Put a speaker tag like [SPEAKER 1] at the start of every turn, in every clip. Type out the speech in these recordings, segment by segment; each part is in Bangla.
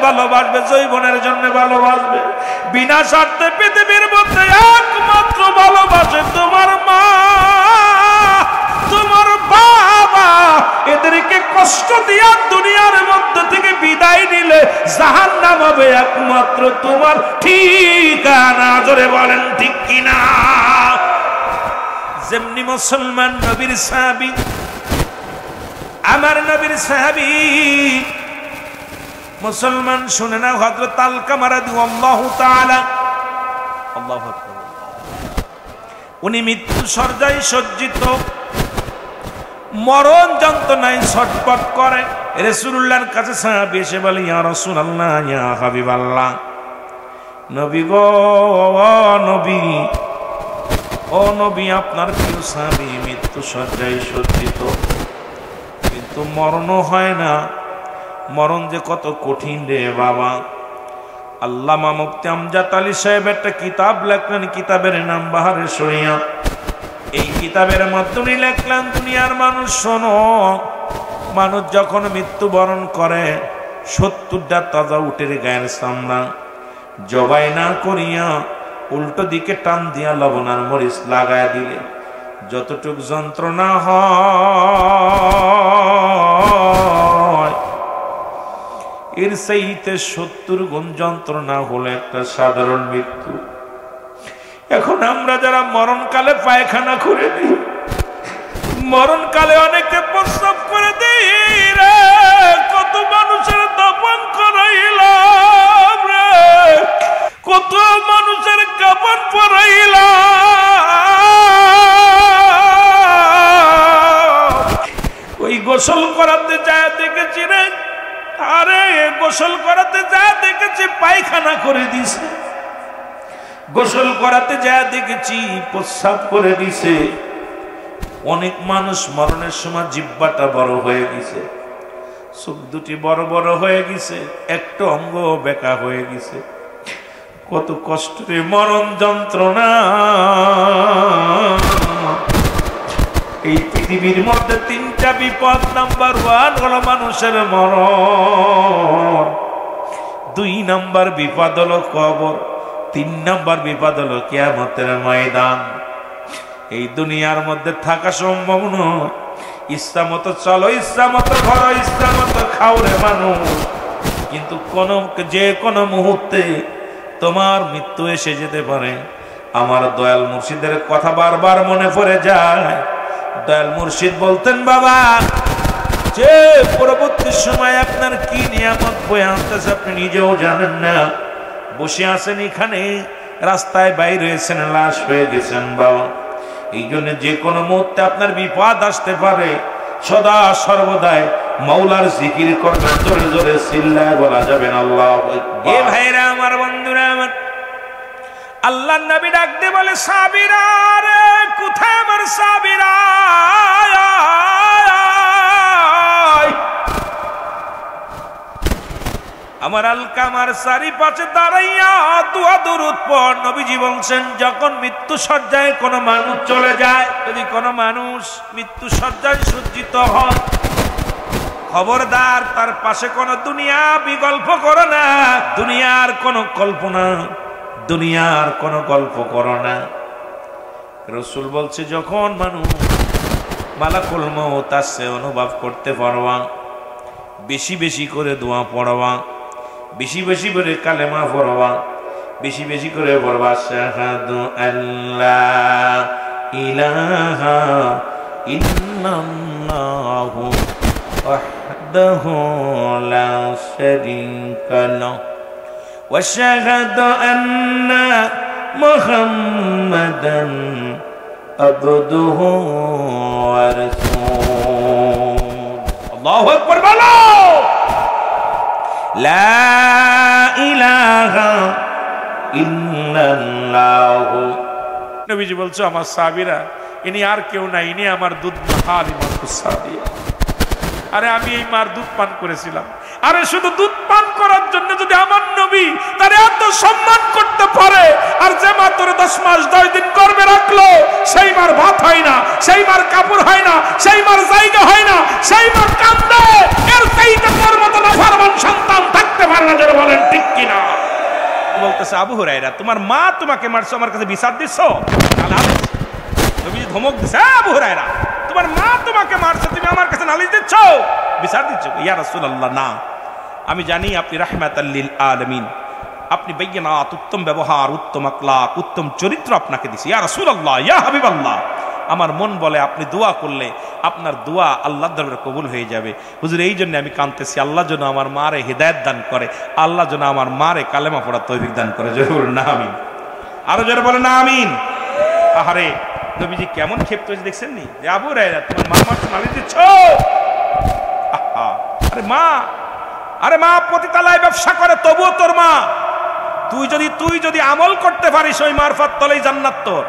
[SPEAKER 1] ভালোবাসবে, যৌবনের জন্য ভালোবাসবে। বিনা স্বার্থে পৃথিবীর মধ্যে একমাত্র ভালোবাসে তোমার মা, তোমার বাবা। এদেরকে কষ্ট দিয়া দুনিয়ার মধ্যে থেকে বিদায় নিলে জাহান্নাম হবে একমাত্র তোমার ঠিকানা। জোরে বলেন ঠিক কিনা? যেমনি মুসলমান নবীর সাহাবী, আমার নবীর সাহাবী মুসলমান, শুনে না, হযরত আলকামা রাদিয়াল্লাহু তাআলা, আল্লাহু আকবার, উনি মৃত্যু শয্যায় সজ্জিত, মরণ যন্ত্রণায় ছটফট করে। রাসূলুল্লাহর কাছে সাহাবী এসে বলে, ইয়া রাসূলুল্লাহ, ইয়া হাবিবাল্লাহ, নবী গো, নবী, ও নবী, আপনার প্রিয় সাহাবী মৃত্যু শয্যায় সজ্জিত, কিন্তু মরণও হয় না। মরণ যে কত কঠিন রে বাবা। আল্লামা মুফতি আমজাদ আলী সাহেব একটা কিতাব লেখলেন, কিতাবের নাম বাহারে শরিয়া। এই কিতাবের মাধ্যমে লেখলেন, দুনিয়ার মানুষ শোনো, মানুষ যখন মৃত্যুবরণ করে 70টা তাজা উটের গায়ের চামড়া জবাই না করিয়া উল্টো দিকে টান দিয়া লবণ আর মরিচ লাগায় দিলে যতটুক যন্ত্রণা হয়, এর চাইতে 70 গুণ যন্ত্রণা হলো একটা সাধারণ মৃত্যু। এখন আমরা যারা মরণকালে পায়খানা করে দিই, মরণকালে অনেকে প্রস্রাব করে দিই রে, কত মানুষের দাফন করাইলাম রে, কত মানুষের কাফন পরাইলাম। ওই গোসল করাতে যায় দেখেছি রে, আরে গোসল করাতে যায় দেখেছি পায়খানা করে দিছে, গোসল করাতে যায় দেখেছি প্রস্রাব করে দিছে। অনেক মানুষ মরণের সময় জিহ্বাটা বড় হয়ে গেছে, চোখ দুটি বড় বড় হয়ে গেছে, একটা অঙ্গ বেঁকা হয়ে গেছে। কত কষ্টে মরণ যন্ত্রণা। এই পৃথিবীর মধ্যে 3টা বিপদ। নাম্বার 1 হলো মানুষের মরণ, 2 নাম্বার বিপদ হলো কবর, 3 নাম্বার বিপদ হলো কিয়ামতের ময়দান। এই দুনিয়ার মধ্যে থাকা সম্ভব নয়। ইচ্ছা মতো চলো, ইচ্ছা মতো ঘরো, ইচ্ছা মতো খাও রে মানুষ, কিন্তু যে কোনো মুহূর্তে তোমার মৃত্যু এসে যেতে পারে। আমার দয়াল মুর্শিদের কথা বারবার মনে পড়ে যায়। দয়াল মুর্শিদ বলতেন, বাবা, যে পরবর্তী সময় আপনার কি নিয়ামত বয়ে আনতেছে আপনি নিজেও জানেন না। বসে আছেন এখানে, রাস্তায় বাইরে হয়েছেন, লাশ হয়ে গেছেন বাবা। এই জন্য যে কোনো মুহূর্তে আপনার বিপদ আসতে পারে। সদা সর্বদাই মাওলার জিকির করবেন, জোরে জোরে চিল্লায় বলা যাবে না আল্লাহু আকবার। এ ভাইরা আমার, বন্ধুরা আমার, আল্লাহর নবী ডাক দিয়ে বলে, সাবিরা রে, কোথায় আমার সাবিরা? আমার আলকামার চারিপাশে দাঁড়াইয়া দুয়া দরুদ পড়। নবীজি বলছেন, যখন মৃত্যু শয্যায় কোনো মানুষ চলে যায়, যদি কোনো মানুষ মৃত্যু শয্যায় সজ্জিত হয়, খবরদার তার পাশে কোনো দুনিয়া বিকল্প করো না, দুনিয়ার কোনো কল্পনা, দুনিয়ার কোনো গল্প করো না। রাসূল বলছে, যখন মানুষ মালাকুল মউত আসছে অনুভব করতে পারবা, বেশি বেশি করে দোয়া পড়বা, বেশি বেশি করে কালেমা পড়বা, বেশি বেশি করে পড়বা আশহাদু আল্লা ইলাহা ইল্লাল্লাহু ওয়াহদাহু লা শারীকা লাহু ওয়া আশহাদু আন্না মুহাম্মাদান আবদুহু ওয়া রাসূলুহু। আল্লাহু আকবার বলো। লা ইলাহা ইল্লাল্লাহু। নবীজি বলছে, আমার সাহাবীরা, ইনি আর কেউ নাই, ইনি আমার দুধ হালিমাতুস সাদিয়া। আরে আমি এই মার দুধ পান করেছিলাম। আরে শুধু দুধ পান করার জন্য যদি আমার নবী তার এত সম্মান করতে পারে, আর যে মা তোর 10 মাস 10 দিন গর্ভে রাখলো, সেই মার ভাত হয় না, সেই মার কাপড় হয় না, সেই মার জায়গা হয় না, সেই মার কান্দে, এর চাইতে তোর মতো নাফরমান সন্তান থাকতে করতে পারে না, যারা বলেন ঠিক কিনা। বলতেছে আবু হুরায়রা তোমার মা তোমাকে মারছো, আমার কাছে বিচার দিচ্ছ? নবীজি ধমক দিছে, আবু হুরায়রা তোমার মা তোমাকে মারছে, তুমি আমার কাছে নালিশ দিচ্ছ, বিচার দিচ্ছ? ইয়া রাসূলুল্লাহ না, আমি জানি আপনি রাহমাতাল লিল আলামিন, আপনি বাইয়িনাত, উত্তম ব্যবহার, উত্তম আখলাক, উত্তম চরিত্র আপনাকে দিছি। ইয়া রাসূলুল্লাহ, ইয়া হাবিবাল্লাহ, আমার মন বলে আপনি দোয়া করলে আপনার দোয়া আল্লাহর দরবারে কবুল হয়ে যাবে। হুজুর এই জন্য আমি কাঁদতেছি, আল্লাহ যেন আমার মারে হিদায়াত দান করে, আল্লাহ যেন আমার মারে কালেমা পড়া তৌফিক দান করে। জরুর না আমিন, আরো জোরে বলে না আমিন। আহারে নবীজি কেমন ক্ষেপ্ত হয়েছে দেখছেন নি, যে আবু হুরায়রা তোমার মা মারছে, নালিশ দিচ্ছ? আহা, আরে মা পতিতালয় ব্যবসা করে, তবুও তোর মা, তুই যদি আমল করতে পারিস ওই মারফত তলেই জান্নাত তোর।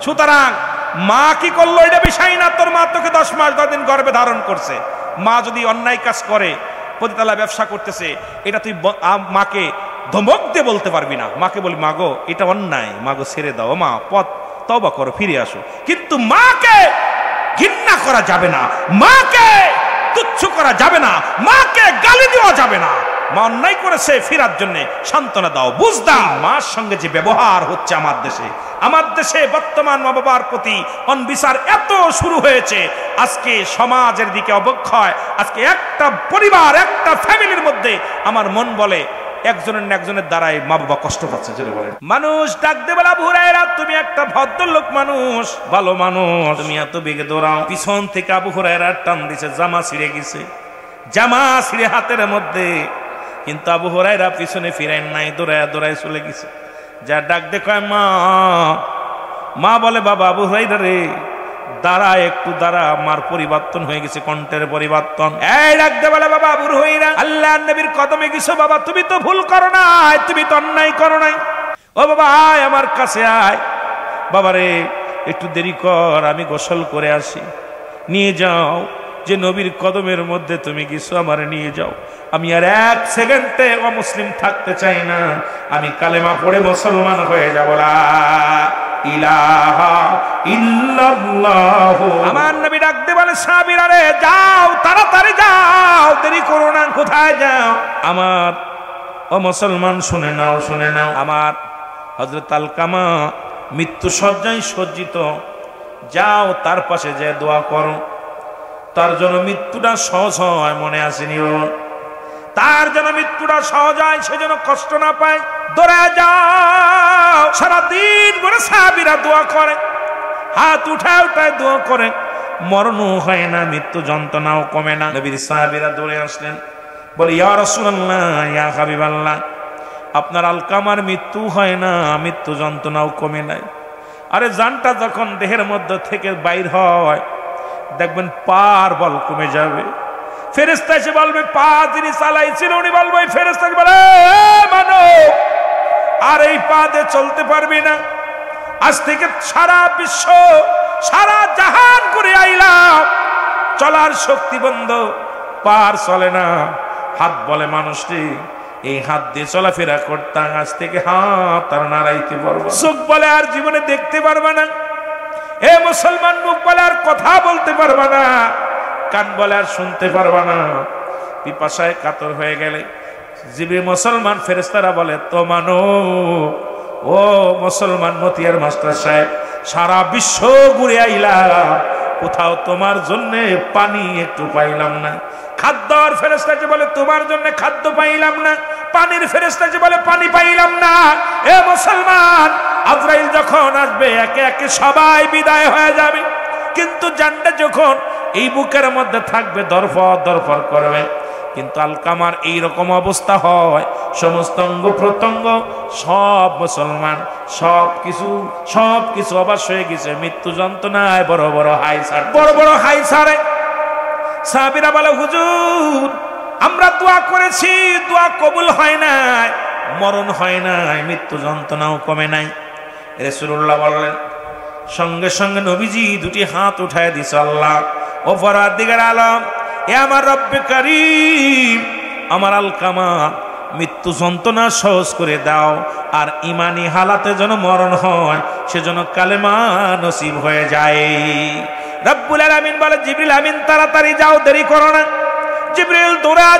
[SPEAKER 1] সুতরাং মা কি করলো এটা বিষয় না, তোর মা তোকে 10 মাস 10 দিন গর্ভে ধারণ করছে। মা যদি অন্যায় কাজ করে, পতিতালয় ব্যবসা করতেছে, এটা তুই মাকে ধমক দিয়ে বলতে পারবি না। মাকে বলি মাগো এটা অন্যায়, মাগো ছেড়ে দাও, মা পথ তওবা করো, ফিরে আসো। কিন্তু মাকে ঘৃণা করা যাবে না, মাকে তুচ্ছ করা যাবে না, মাকে গালি দেওয়া যাবে না। মা অন্যায় করেছে, ফিরার জন্য সান্ত্বনা দাও, বুঝ দাও। মার সঙ্গে যে ব্যবহার হচ্ছে আমার দেশে বর্তমান মা বাবার প্রতি অনবিচার এত শুরু হয়েছে, আজকে সমাজের দিকে অবক্ষয়। আজকে একটা পরিবার, একটা ফ্যামিলির মধ্যে আমার মন বলে একজনের দ্বারাই মা বাবা কষ্ট পাচ্ছে। যেটা বলেন মানুষ ডাক দে বলে আবু হুরায়রা তুমি একটা ভদ্রলোক মানুষ, ভালো মানুষ, তুমি এত বেগে দৌড়াও। পিছন থেকে আবু হুরায়রা টান দিছে, জামা ছিঁড়ে গেছে, জামা ছিঁড়ে হাতের মধ্যে। কিন্তু আবু হুরায়রা পিছনে ফিরেন নাই, দৌড়ায় চলে গেছে। যা ডাক দেখো মা বলে বাবা আবু হুরায়রা রে দাঁড়া, একটু দাঁড়া, মার পরিবর্তন হয়ে গেছে, কণ্ঠের পরিবর্তন। এই ডাক দে বলে বাবা আবু হুরায়রা আল্লাহর নবীর কদমে গেছো বাবা, তুমি তো ভুল করো নাই, তুমি তো অন্যায় করো নাই। ও বাবা আয় আমার কাছে আয়, বাবা রে একটু দেরি কর, আমি গোসল করে আসি, নিয়ে যাও, যে নবীর কদমের মধ্যে তুমি গেছো আমারে নিয়ে যাও। আমি আর 1 সেকেন্ডে অমুসলিম থাকতে চাই না, আমি কালেমা পড়ে মুসলমান হয়ে যাব। লা ইলাহা ইল্লাল্লাহ। আমার নবী ডাক দিয়ে বলে সাহাবীরা রে যাও, তাড়াতাড়ি যাও, দেরি করো না। কোথায় যাও? আমার ও মুসলমান শুনে নাও, আমার হযরত আলকামা মৃত্যু শয্যায় সজ্জিত, যাও তার পাশে যে দোয়া করো, তার জন্য মৃত্যুটা সহজ হয়। মনে আসেনি তার যেন মৃত্যুটা সহজ হয়, সে যেন কষ্ট না পায়। দৌড়ে যাও। সারাদিন করে সাহাবীরা দোয়া করে, হাত উঠায় দোয়া করে, মরণও হয় না, মৃত্যু যন্ত্রণাও কমে না। নবীর সাহাবীরা দৌড়ে আসলেন, বলে ইয়া রাসূলুল্লাহ, ইয়া হাবিবাল্লাহ, আপনার আলকামার মৃত্যু হয় না, মৃত্যু যন্ত্রণাও কমে নাই। আরে জানটা যখন দেহের মধ্যে থেকে বাইর হয়, দেখবেন পার বল কমে যাবে। ফেরেশতা এসে বলবে পা যিনি চালাইছিল উনি বলবে, ফেরেশতা বলে মানো আর এই পা দিয়ে চলতে পারবি না, আজ থেকে সারা বিশ্ব সারা জাহান করে আইলাম, চলার শক্তি বন্ধ, পার চলে না। হাত বলে মানুষটি এই হাত দিয়ে চলাফেরা করতাম, আজ থেকে হাত আর নাড়াইতে পারবো। চোখ বলে আর জীবনে দেখতে পারবে না। এ মুসলমান মুখ বলে আর কথা বলতে পারবা না, কান বলে আর শুনতে পারবা না। পিপাসায় কাতর হয়ে গেলে জিবরিল মুসলমান ফেরেশতারা বলে তো মানো, ও মুসলমান মতিয়ার মাস্টার সাহেব, সারা বিশ্ব ঘুরে আইলাম, কোথাও তোমার জন্য পানি একটু পাইলাম না। খাদ্যর ফেরেশতা যে বলে তোমার জন্য খাদ্য পাইলাম না, পানির ফেরেশতা যে বলে পানি পাইলাম না। এ মুসলমান, আজরাইল যখন আসবে একে একে সবাই বিদায় হয়ে যাবে, কিন্তু জানটা যখন এই বুকের মধ্যে থাকবে দরফর করবে। কিন্তু আলকামার এইরকম অবস্থা হয়, সমস্ত অঙ্গ প্রত্যঙ্গ সব মুসলমান সব কিছু অবশ্য হয়ে গেছে, মৃত্যু যন্ত্রণায় বড় বড় হাই সারে। সাহাবীরা বলে হুজুর আমরা দোয়া করেছি, দোয়া কবুল হয় নাই, মরণ হয় নাই, মৃত্যু যন্ত্রণাও কমে নাই। রাসূলুল্লাহ বললেন, সঙ্গে সঙ্গে নবীজি দুটি হাত উঠায় দিছে, আল্লাহ ও পরওয়ারদিগার আলম, এ আমার রব্বে কারীম, আমার আলকামা মৃত্যু যন্ত্রণা সহজ করে দাও, আর ইমানি হালাতে যেন মরণ হয়, সেজন্য কালেমা নসিব হয়ে যায়। রব্বুল আলামিন বলে জিবরিল আমিন তাড়াতাড়ি যাও, দেরি করো না। জিবরিল দৌড়া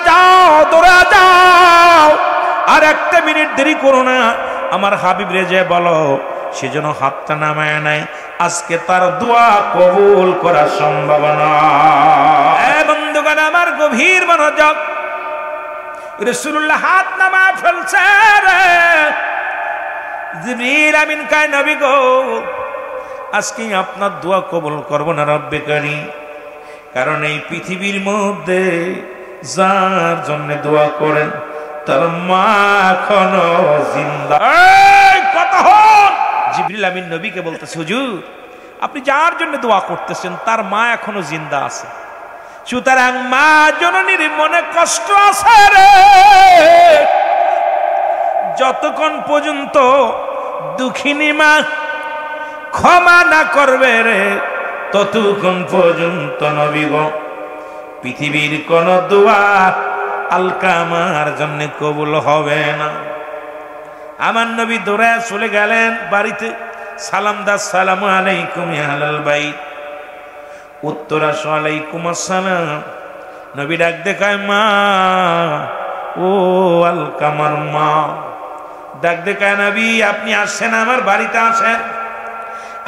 [SPEAKER 1] যাও, আর একটা মিনিট দেরি করো না, আমার হাবিব রে যে বলো সেজন্য হাতটা নামায় নাই, আজকে তার দোয়া কবুল করা সম্ভব না। বন্ধুগণ আমার গভীর মনোযোগ, রাসূলুল্লাহ হাত নামায় ফেলছে রে। জিবরিল আমিন কয় নবী গো, আজকে আপনার দোয়া কবুল করব না রব্বে কারীম, কারণ এই পৃথিবীর মধ্যে যার জন্য দোয়া করেন তার মা এখনো জিন্দা। কথা হন, জিবরিল আমিন নবীকে বলতেছে হুজুর আপনি যার জন্য দোয়া করতেছেন তার মা এখনো জিন্দা আছে, সুতরাং মা জননীর মনে কষ্ট আছে রে। যতক্ষণ পর্যন্ত দুঃখিনী মা ক্ষমা না করবে রে, ততক্ষণ পর্যন্ত নবী গো পৃথিবীর কোন দোয়া আলকামার জন্য কবুল হবে না। আমার নবী দৌড়ায় চলে গেলেন বাড়িতে, সালাম দাস সালামু আলাইকুম ইয়া আহলাল বাইত, উত্তর আসো আলাইকুম আসসালাম। নবী ডাক দেখায় মা, ও আলকামার মা। ডাক দেখায় নবী আপনি আসছেন, আমার বাড়িতে আসেন।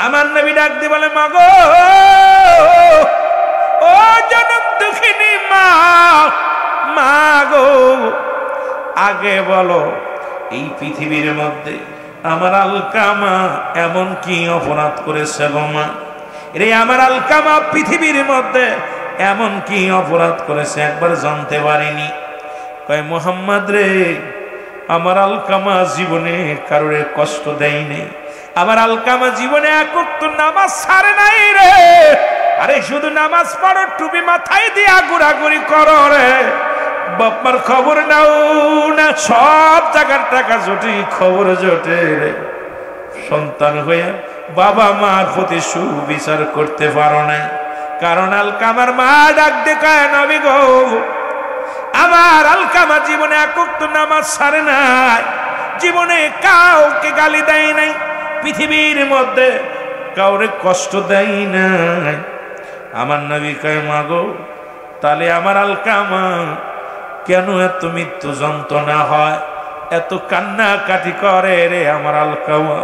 [SPEAKER 1] আমার নবী ডাক দিয়ে বলে মা গো, ও জনম দুঃখিনী মা, মা গো আগে বলো এই পৃথিবীর মধ্যে আমার আলকামা এমন কি অপরাধ করেছে গো মা? রে আমার আলকামা পৃথিবীর মধ্যে এমন কি অপরাধ করেছে একবার জানতে পারিনি। কয় মুহাম্মদ রে, আমার আলকামা জীবনে কারোরে কষ্ট দেয়নি, আমার আলকামা জীবনে এক ওয়াক্ত নামাজ ছাড়ে নাই রে। আরে শুধু নামাজ পড়ো, টুপি মাথায় দিয়া ঘোরাঘুরি করো রে, বাপমার খবর নাও না, সব জায়গার টাকা জোটে খবর জোটে রে, সন্তান হয়ে বাবা মার প্রতি সুবিচার করতে পারো না। কারণ আলকামার মা ডাক দেখায় নবী গো, আমার আলকামা জীবনে এক ওয়াক্ত নামাজ ছাড়ে নাই, জীবনে কাউকে গালি দেয় নাই, পৃথিবীর মধ্যে কাউরে কষ্ট দেয় নাই। আমার নবী কয় মা গো, তাহলে আমার আলকামা কেন এত মৃত্যু যন্ত্রণা হয়, এত কান্নাকাটি করে রে আমার আলকামা?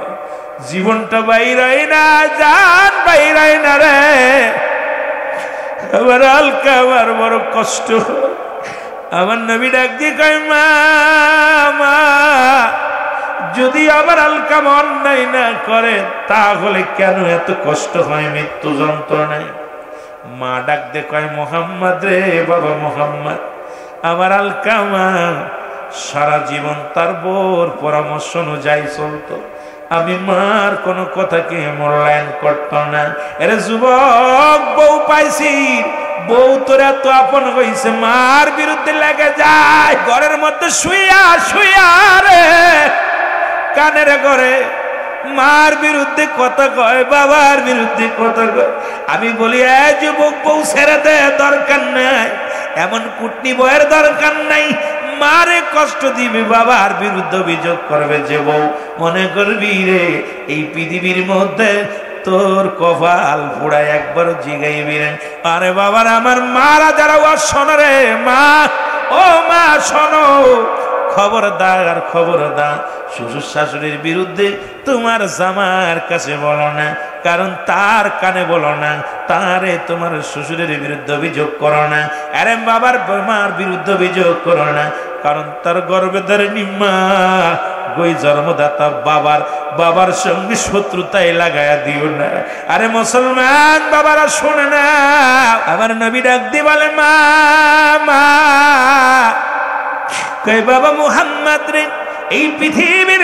[SPEAKER 1] জীবনটা বাইরাই না, জান বাইরাই না রে, আমার আলকামার বড় কষ্ট। আমার নবী ডাক দিয়ে কয় মা, যদি আমার আলকামা অন্যায় না করে তাহলে কেন এত কষ্ট হয় মৃত্যু যন্ত্রণায়? মা ডাক দিয়ে কয় মুহাম্মদ রে, বাবা মুহাম্মদ, আমার আলকামা সারা জীবন তার বোর পরামর্শ অনুযায়ী চলতো, আমি মার কোনো কথাকে মূল্যায়ন করত না। এরে যুবক, বউ পাইছি, বউ তোর এত আপন হইছে, মার বিরুদ্ধে লেগে যায়, ঘরের মধ্যে শুইয়া শুইয়া রে কানের ঘরে মার বিরুদ্ধে কথা কয়, বাবার বিরুদ্ধে কথা কয়। আমি বলি এ যুবক, বউ ছেড়ে দে, দরকার নাই, এমন কুটনি বউয়ের দরকার নাই, মারে কষ্ট দিবে, বাবার বিরুদ্ধে অভিযোগ করবে যে বউ, মনে করবি রে এই পৃথিবীর মধ্যে তোর কপাল পোড়ায় একবার জিগাইবি রে। আরে বাবার আমার মারা যারা ওয়াজ শোনো রে, মা ও মা শোনো, খবরদার খবরদার, শ্বশুর শাশুড়ির বিরুদ্ধে তোমার জামার কাছে বলো না, কারণ তার কানে বলো না, তারে তোমার শ্বশুরের বিরুদ্ধে অভিযোগ করো না। আরে বাবার মার বিরুদ্ধে অভিযোগ করো না, কারণ তার গর্ভে ধারিণী মা, ওই জন্মদাতা বাবার সঙ্গে শত্রুতায় লাগায়া দিও না। আরে মুসলমান বাবারা শোনে না, আমার নবী ডাক দিয়ে বলে মা, কই বাবা মুহাম্মদ রে, এই পৃথিবীর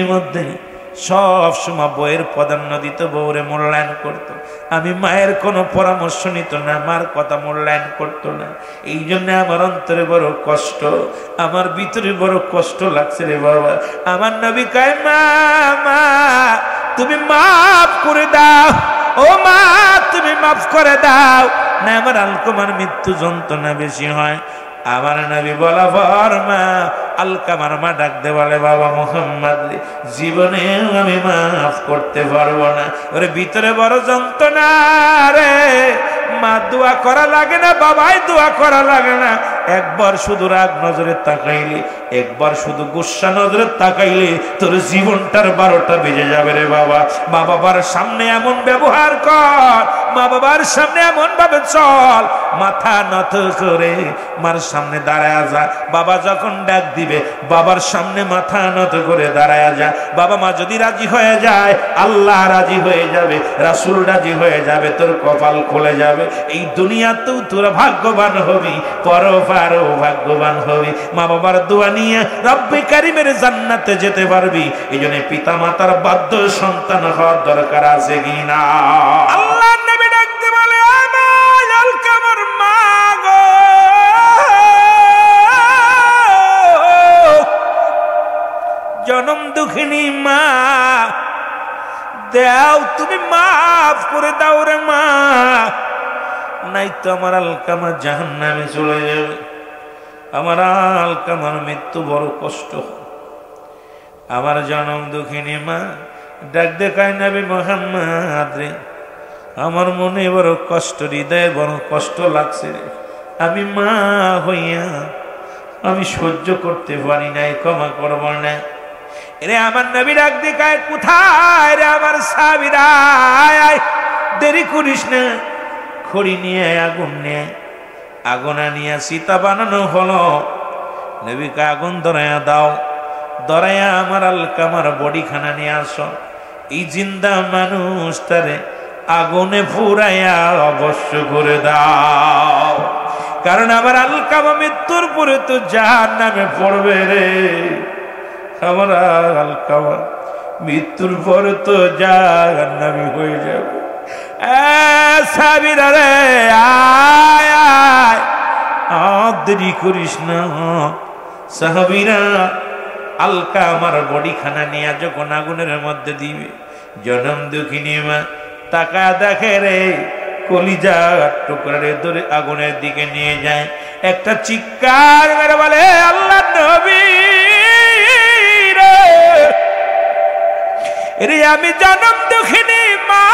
[SPEAKER 1] মধ্যে সব সময় বইয়ের প্রাধান্য দিত, বউরে মূল্যায়ন করতো। আমি মায়ের কোনো পরামর্শ নিত না, মার কথা মূল্যায়ন করতো না। এই জন্য আমার অন্তরে বড় কষ্ট, আমার ভিতরে বড় কষ্ট লাগছে রে বাবা। আমার নবী কয় মা, তুমি মাফ করে দাও, ও মা তুমি মাফ করে দাও না, আমার আলকামার মৃত্যু যন্ত্রণা বেশি হয়। আমার নবী বলা ফরমা, আলকামার মা ডাক দে বলে বাবা মুহাম্মদ, জীবনে আমি মাফ করতে পারবো না, ওরে ভিতরে বড় যন্ত্রণা রে, মা দোয়া করা লাগে না, বাবাই দোয়া করা লাগে না, একবার শুধু রাগ নজরে তাকাইলে, একবার শুধু গুসা নজরে তাকাইলে তোর জীবনটার 12টা বেজে যাবে রে বাবা। মা বাবার সামনে এমন ব্যবহার কর, মা বাবার সামনে এমন ভাবে চল, মাথা নত করে মার সামনে দাঁড়ায় যা। বাবা যখন ডাক দিবে বাবার সামনে মাথা নত করে দাঁড়ায় যা। বাবা মা যদি রাজি হয়ে যায় আল্লাহ রাজি হয়ে যাবে, রাসূল রাজি হয়ে যাবে, তোর কপাল খুলে যাবে। এই দুনিয়াতেও তোরা ভাগ্যবান হবি, পরপারেও ভাগ্যবান হবি। মা বাবার দোয়া নিয়ে রব্বে কারিমের জান্নাতে যেতে পারবি। এই জন্য পিতা মাতার বাধ্য সন্তান হওয়ার দরকার আছে কিনা? আল্লাহ নবী ডাকতে বলে আমার আলকামার মা গো, জনম দুঃখিনী মা, দাও তুমি মাফ করে দাও রে মা, নাই তো আমার আলকামা জাহান্নামে চলে যাবে। আমার আলকামার মৃত্যু বড় কষ্ট। আমার জনম দুঃখিনী মা ডাক দেখায় নবী মুহাম্মদ রে, আমার মনে বড় কষ্ট, হৃদয়ে বড় কষ্ট লাগছে রে। আমি মা হইয়া আমি সহ্য করতে পারি নাই, ক্ষমা করব না রে। আমার নবী ডাক দেখায় কোথায় রে আমার সাহাবীরা, দেরি করিস না, খড়ি নিয়ে আগুন নিয়ে, আগুন নিয়ে সীতা বানানো হলো। নবীকে আগুন ধরাইয়া দাও, ধরাইয়া আমার আলকামার বডিখানা নিয়ে আসো। এই জিন্দা মানুষটারে আগুনে পুরাইয়া অবশ্য করে দাও, কারণ আমার আলকামা মৃত্যুর পরে তো জাহান্নামে পড়বে রে। আমার আলকামা মৃত্যুর পরে তো জাহান্নামী হয়ে যাবে। সাবিরা রে আয় আয়, দেরি করিস না। সাহাবীরা আলকামার বডিখানা নিয়ে যখন আগুনের মধ্যে দিবে, জনম দুঃখিনী মা তাকা দেখে রে, কলিজা টুকরারে ধরে আগুনের দিকে নিয়ে যায়। একটা চিৎকার মেরে বলে আল্লাহ নবী রে, আমি জনম দুঃখিনী মা,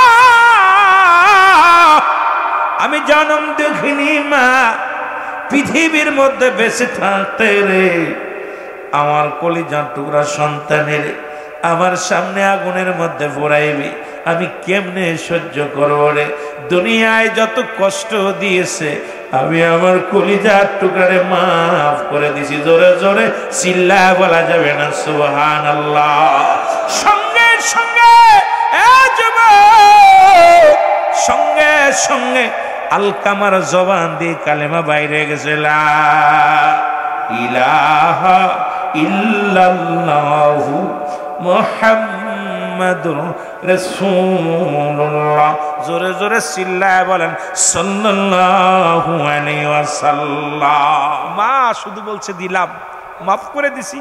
[SPEAKER 1] আমি জনম দুঃখিনী মা, পৃথিবীর মধ্যে বেঁচে থাকতে রে আমার কলিজার টুকরা সন্তানের আমার সামনে আগুনের মধ্যে পড়াইবি, আমি কেমনে সহ্য করব রে। দুনিয়ায় যত কষ্ট দিয়েছে আমি আমার কলিজার টুকরারে মাফ করে দিছি। জোরে জোরে চিল্লা বলা যাবে না সুবহানাল্লাহ। সঙ্গে সঙ্গে সঙ্গে সঙ্গে আলকামার জবান দিয়ে কালেমা বাইরে গেছে, লা ইলাহা ইল্লাল্লাহু মুহাম্মাদুর রাসূলুল্লাহ। জোরে জোরে চিল্লায় বলেন সাল্লাল্লাহু আলাইহি ওয়াসাল্লাম। মা শুধু বলছে দিলাম, মাফ করে দিছি,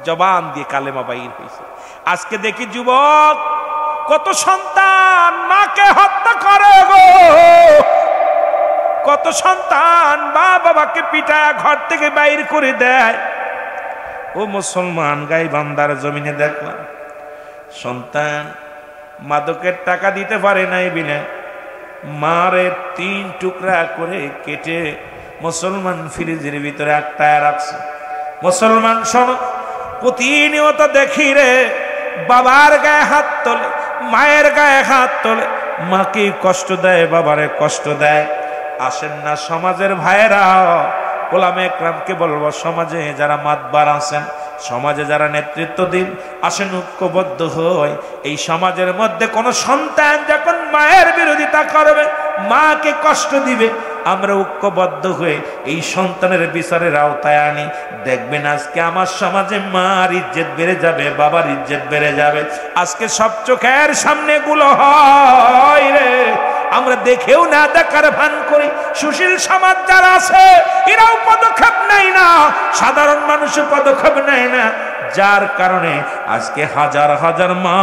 [SPEAKER 1] জবান দিয়ে কালেমা বাইর হয়েছে। আজকে দেখি যুবক কত সন্তান মাকে হত্যা করে গো, কত সন্তান মা বাবাকে পিটায় ঘর থেকে বাইর করে দেয়। ও মুসলমান, গাইবান্ধার জমিনে দেখলাম সন্তান মাদকের টাকা দিতে পারে নাই বিনা মারে 3 টুকরা করে কেটে মুসলমান ফ্রিজের ভিতরে আটকায় রাখছে। মুসলমান শোনো, প্রতিনিয়ত দেখি রে বাবার গায়ে হাত তোলে, মায়ের গায়ে হাত তোলে, মাকে কষ্ট দেয়, বাবারে কষ্ট দেয়। আসেন না সমাজের ভাইয়েরা, ওলামা একরামকে বলবো, সমাজে যারা মাতবার আছেন, সমাজে যারা নেতৃত্ব দিন, আসেন ঐক্যবদ্ধ হয়। এই সমাজের মধ্যে কোন সন্তান যখন মায়ের বিরোধিতা করবে, মাকে কষ্ট দিবে, আমরা ঐক্যবদ্ধ হয়ে এই সন্তানের বিচারের আওতায় আনি। দেখবেন আজকে আমার সমাজে মার ইজ্জত বেড়ে যাবে, বাবার ইজ্জত বেড়ে যাবে। আজকে সব চোখের সামনে গুলো হয় রে, আমরা দেখেও না দেখার ভান করি। সুশীল সমাজ যারা আছে এরাও পদক্ষেপ নেয় না, সাধারণ মানুষও পদক্ষেপ নেয় না, যার কারণে আজকে হাজার হাজার মা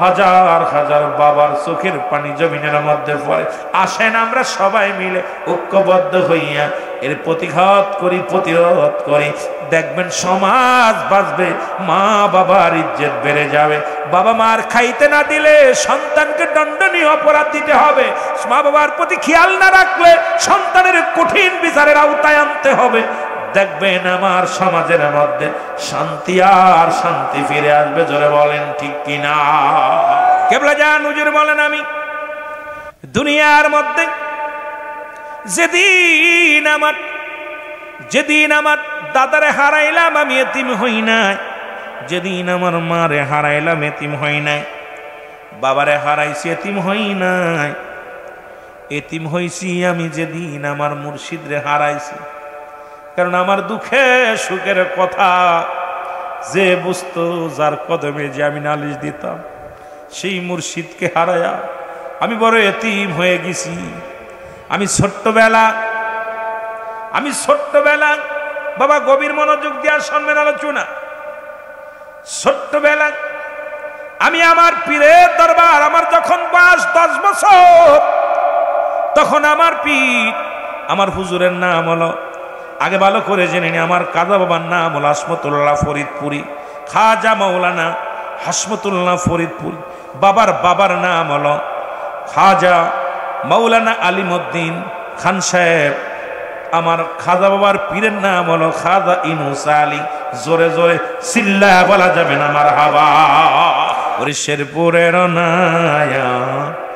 [SPEAKER 1] হাজার হাজার বাবার চোখের পানি জমিনের মধ্যে পড়ে। আসেন আমরা সবাই মিলে ঐক্যবদ্ধ হইয়া এর প্রতিঘাত করি, প্রতিরোধ করি। দেখবেন সমাজ বাঁচবে, মা বাবার ইজ্জত বেড়ে যাবে। বাবা মার খাইতে না দিলে সন্তানকে দণ্ডনীয় অপরাধ দিতে হবে। মা বাবার প্রতি খেয়াল না রাখলে সন্তানের কঠিন বিচারের আওতায় আনতে হবে। দেখবেন আমার সমাজের মধ্যে শান্তি আর শান্তি ফিরে আসবে। জোরে বলেন ঠিক কিনা? কেবলা জান হুজুর বলেন, আমি দুনিয়ার মধ্যে যেদিন আমার দাদারে হারাইলাম আমি এতিম হই নাই, যেদিন আমার মারে হারাইলাম এতিম হই নাই, বাবারে হারাইছি এতিম হই নাই। এতিম হইছি আমি যেদিন আমার মুর্শিদরে হারাইছি। কারণ আমার দুঃখে সুখের কথা যে বুঝতো, যার কদমে যে আমি নালিশ দিতাম, সেই মুর্শিদকে হারায়া আমি বড় এতিম হয়ে গেছি। আমি ছোট্টবেলা বাবা গভীর মনোযোগ দিয়া শুনবেন আলোচনা। ছোট্টবেলা আমি আমার পীরের দরবার, আমার যখন বয়স 10 বছর, তখন আমার পীর, আমার হুজুরের নাম হলো, আগে ভালো করে জেনে নি, আমার কাজা বাবার নাম হলো হাসমতুল্লাহ ফরিদপুরি, খাজা মাওলানা হাসমতুল্লাহ ফরিদপুরি। বাবার নাম হলো খাজা মাওলানা আলিমউদ্দিন খান সাহেব। আমার খাজা বাবার পীরের নাম হলো খাজা ইনুস আলী। জোরে জোরে চিল্লায়া বলা যাবে না মারহাবা। ওরে শেরপুরের নায়া।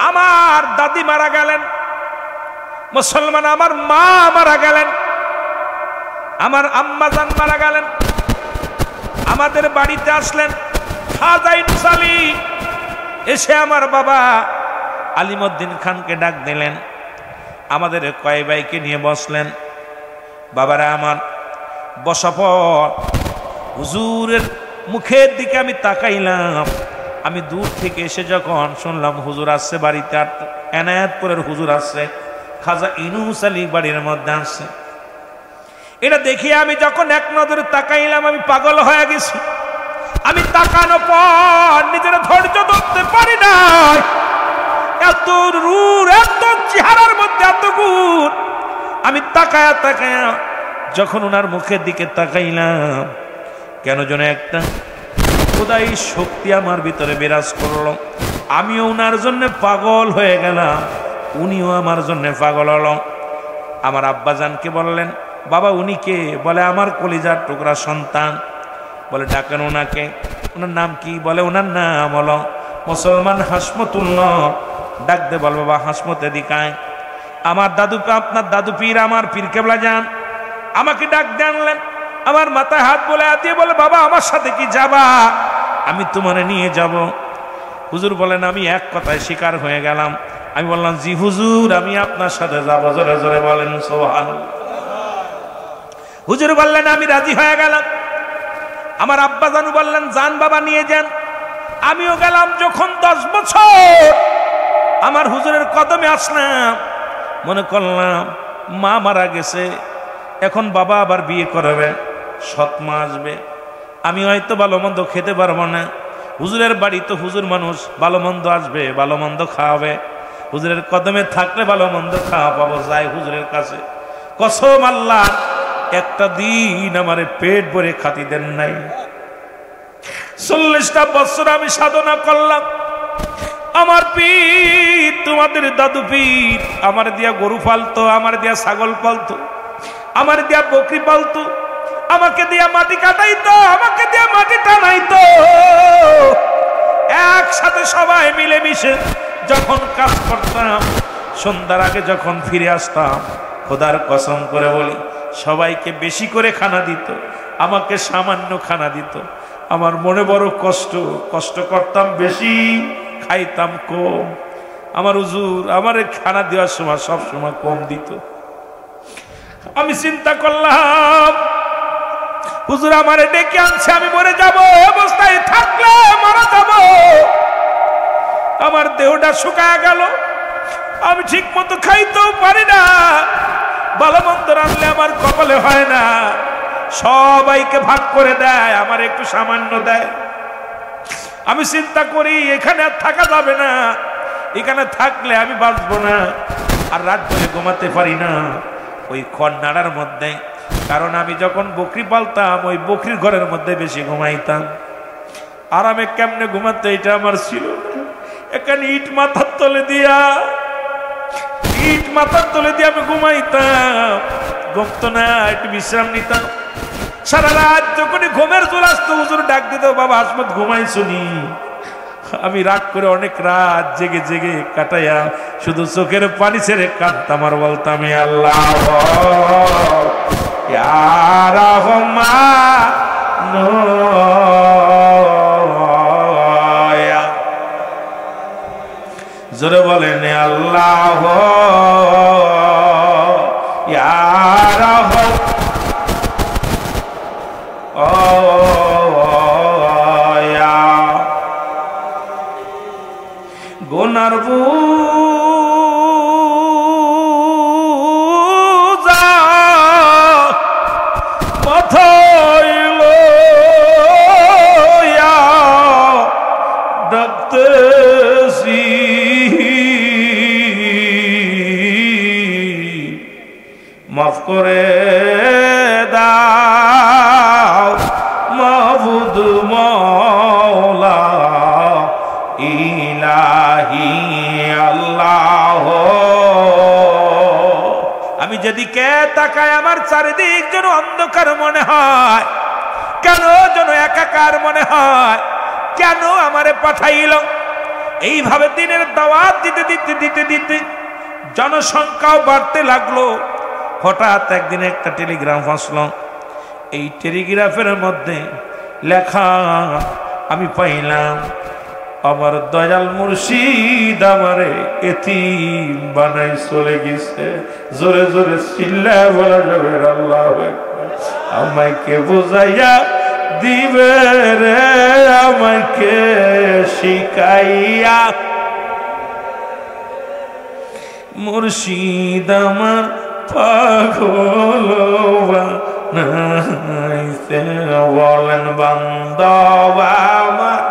[SPEAKER 1] আমার দাদি মারা গেলেন মুসলমান, আমার মা মারা গেলেন, আমার আম্মা জান মারা গেলেন। আমাদের বাড়িতে আসলেন খাজা ইনুস আলী। এসে আমার বাবা আলিমউদ্দিন খানকে ডাক দিলেন। আমাদের কয় ভাইকে নিয়ে বসলেন। বাবারা আমার বসা পর হুজুরের মুখের দিকে আমি তাকাইলাম। আমি দূর থেকে এসে যখন শুনলাম হুজুর আসছে বাড়িতে, আর এনায়েতপুরের হুজুর আসছে, খাজা ইনুস আলী বাড়ির মধ্যে আসছে, এটা দেখে আমি যখন এক নজরে তাকাইলাম, আমি পাগল হয়ে গেছি। আমি তাকানো পর নিজের ধৈর্য ধরতে পারি না। এত রূপ, এত চেহারার মধ্যে এত গুণ। আমি তাকায়া যখন ওনার মুখের দিকে তাকাইলাম, কেন যেন একটা খোদাই শক্তি আমার ভিতরে বিরাজ করলো। আমিও ওনার জন্য পাগল হয়ে গেলাম, উনিও আমার জন্য পাগল হলো। আমার আব্বাজানকে বললেন, বাবা উনি কে? বলে আমার কলিজার টুকরা সন্তান। বলে ডাকেন ওনাকে। ওনার নাম কি? বলে ওনার নাম হলো মুসলমান হাসমতুল্লাহ। ডাক দে, বল বাবা হাসমতে দিকায়। আমার দাদু, আপনার দাদু পীর, আমার পীর কেবলা যান আমাকে ডাক দিয়ে আনলেন। আমার মাথায় হাত বলে দিয়ে বলে, বাবা আমার সাথে কি যাবা? আমি তোমার নিয়ে যাব। হুজুর বলেন, আমি এক কথায় শিকার হয়ে গেলাম। আমি বললাম, জি হুজুর আমি আপনার সাথে যাবো। জোরে জোরে বলেন সুবহানাল্লাহ। হুজুর বললেন, আমি রাজি হয়ে গেলাম। আমার আব্বা জানু বললেন, যান বাবা নিয়ে যান। আমিও গেলাম। যখন 10 বছর আমার হুজুরের কদমে আসলাম, মনে করলাম মা মারা গেছে, এখন বাবা আবার বিয়ে করবে, সৎ মা আসবে, আমি হয়তো ভালো মন্দ খেতে পারবো না। হুজুরের বাড়ি তো হুজুর মানুষ, ভালো মন্দ আসবে, ভালো মন্দ খাওয়াবে। হুজুরের কদমে থাকলে ভালো মন্দ খাওয়া পাবো। যাই হুজুরের কাছে, কসম আল্লাহ একটা দিন আমারে পেট ভরে খাতি দেন নাই। 40টা বছর আমি সাধনা করলাম। আমার পীর, তোমাদের দাদু পীর আমার দিয়া গরু পালতো, আমার দিয়া ছাগল পালতো, আমার দিয়া বকরি পালতো, আমাকে দিয়া মাটি কাটাইতো, আমাকে দিয়া মাটি টানাইতো। একসাথে সবাই মিলেমিশে যখন কাজ করতাম, সন্ধ্যার আগে যখন ফিরে আসতাম, খোদার কসম করে বলি সবাইকে বেশি করে খানা দিত, আমাকে সামান্য খানা দিত। আমার মনে বড় কষ্ট করতাম বেশি, খাইতাম কম। আমার হুজুর আমার খানা দেওয়ার সময় সব সময় কম দিত। আমি চিন্তা করলাম, হুজুর আমারে ডেকে আনছে, আমি মরে যাব, অবস্থায় থাকলে মারা যাব। আমার দেহটা শুকায় গেল, আমি ঠিক মতো খাইতেও পারি না, ভালো মন্দ রাখলে আমার কপালে হয় না। সবাইকে ভাগ করে দেয়, আমার একটু সামান্য দেয়। আমি চিন্তা করি এখানে আর থাকা যাবে না, এখানে থাকলে আমি বাঁচবো না, আর রাত ধরে ঘুমাতে পারি না ওই খড় নাড়ার মধ্যে। কারণ আমি যখন বকরি পালতাম ওই বকরির ঘরের মধ্যে বেশি ঘুমাইতাম। আরামে কেমনে ঘুমাতে এটা আমার ছিল না। এখানে ইট মাথার তলে দিয়া আমি ঘুমাইতাম, ঘুমতো না, একটু বিশ্রাম নিতাম। সারা রাত যখনই ঘুমের চলে আসতো হুজুর ডাক দিত, বাবা আসমত ঘুমাই শুনি। আমি রাগ করে অনেক রাত জেগে জেগে কাটাইয়া শুধু চোখের পানি ছেড়ে কাঁদতাম আর বলতাম আল্লাহ জোরে বলেন আল্লাহ গোনার বুঝা মাথাইল ডাকতেছি, মাফ করে দাও মাবুদ মওলা ইলাহি আল্লাহ। আমি যেদিকে তাকাই আমার চারিদিক যেন অন্ধকার মনে হয়, কেন যেন একাকার মনে হয়, কেন আমারে পাঠাইল? এইভাবে দিনের দাওয়াত দিতে দিতে দিতে দিতে জনসংখ্যাও বাড়তে লাগলো। হঠাৎ একদিন একটা টেলিগ্রাম আসলো। এই টেলিগ্রাফের মধ্যে লেখা আমি পাইলাম, আমার দয়াল মুর্শিদ আমারে এতিম বানাই চলে গেছে। জোরে জোরে চিল্লা বলা যাবে আল্লাহ আমাকে বুঝাইয়া দিবে রে, আমাকে শিখাইয়া। মুর্শিদ আমার পাগল বানাইছে, বলেন বান্দব আমার,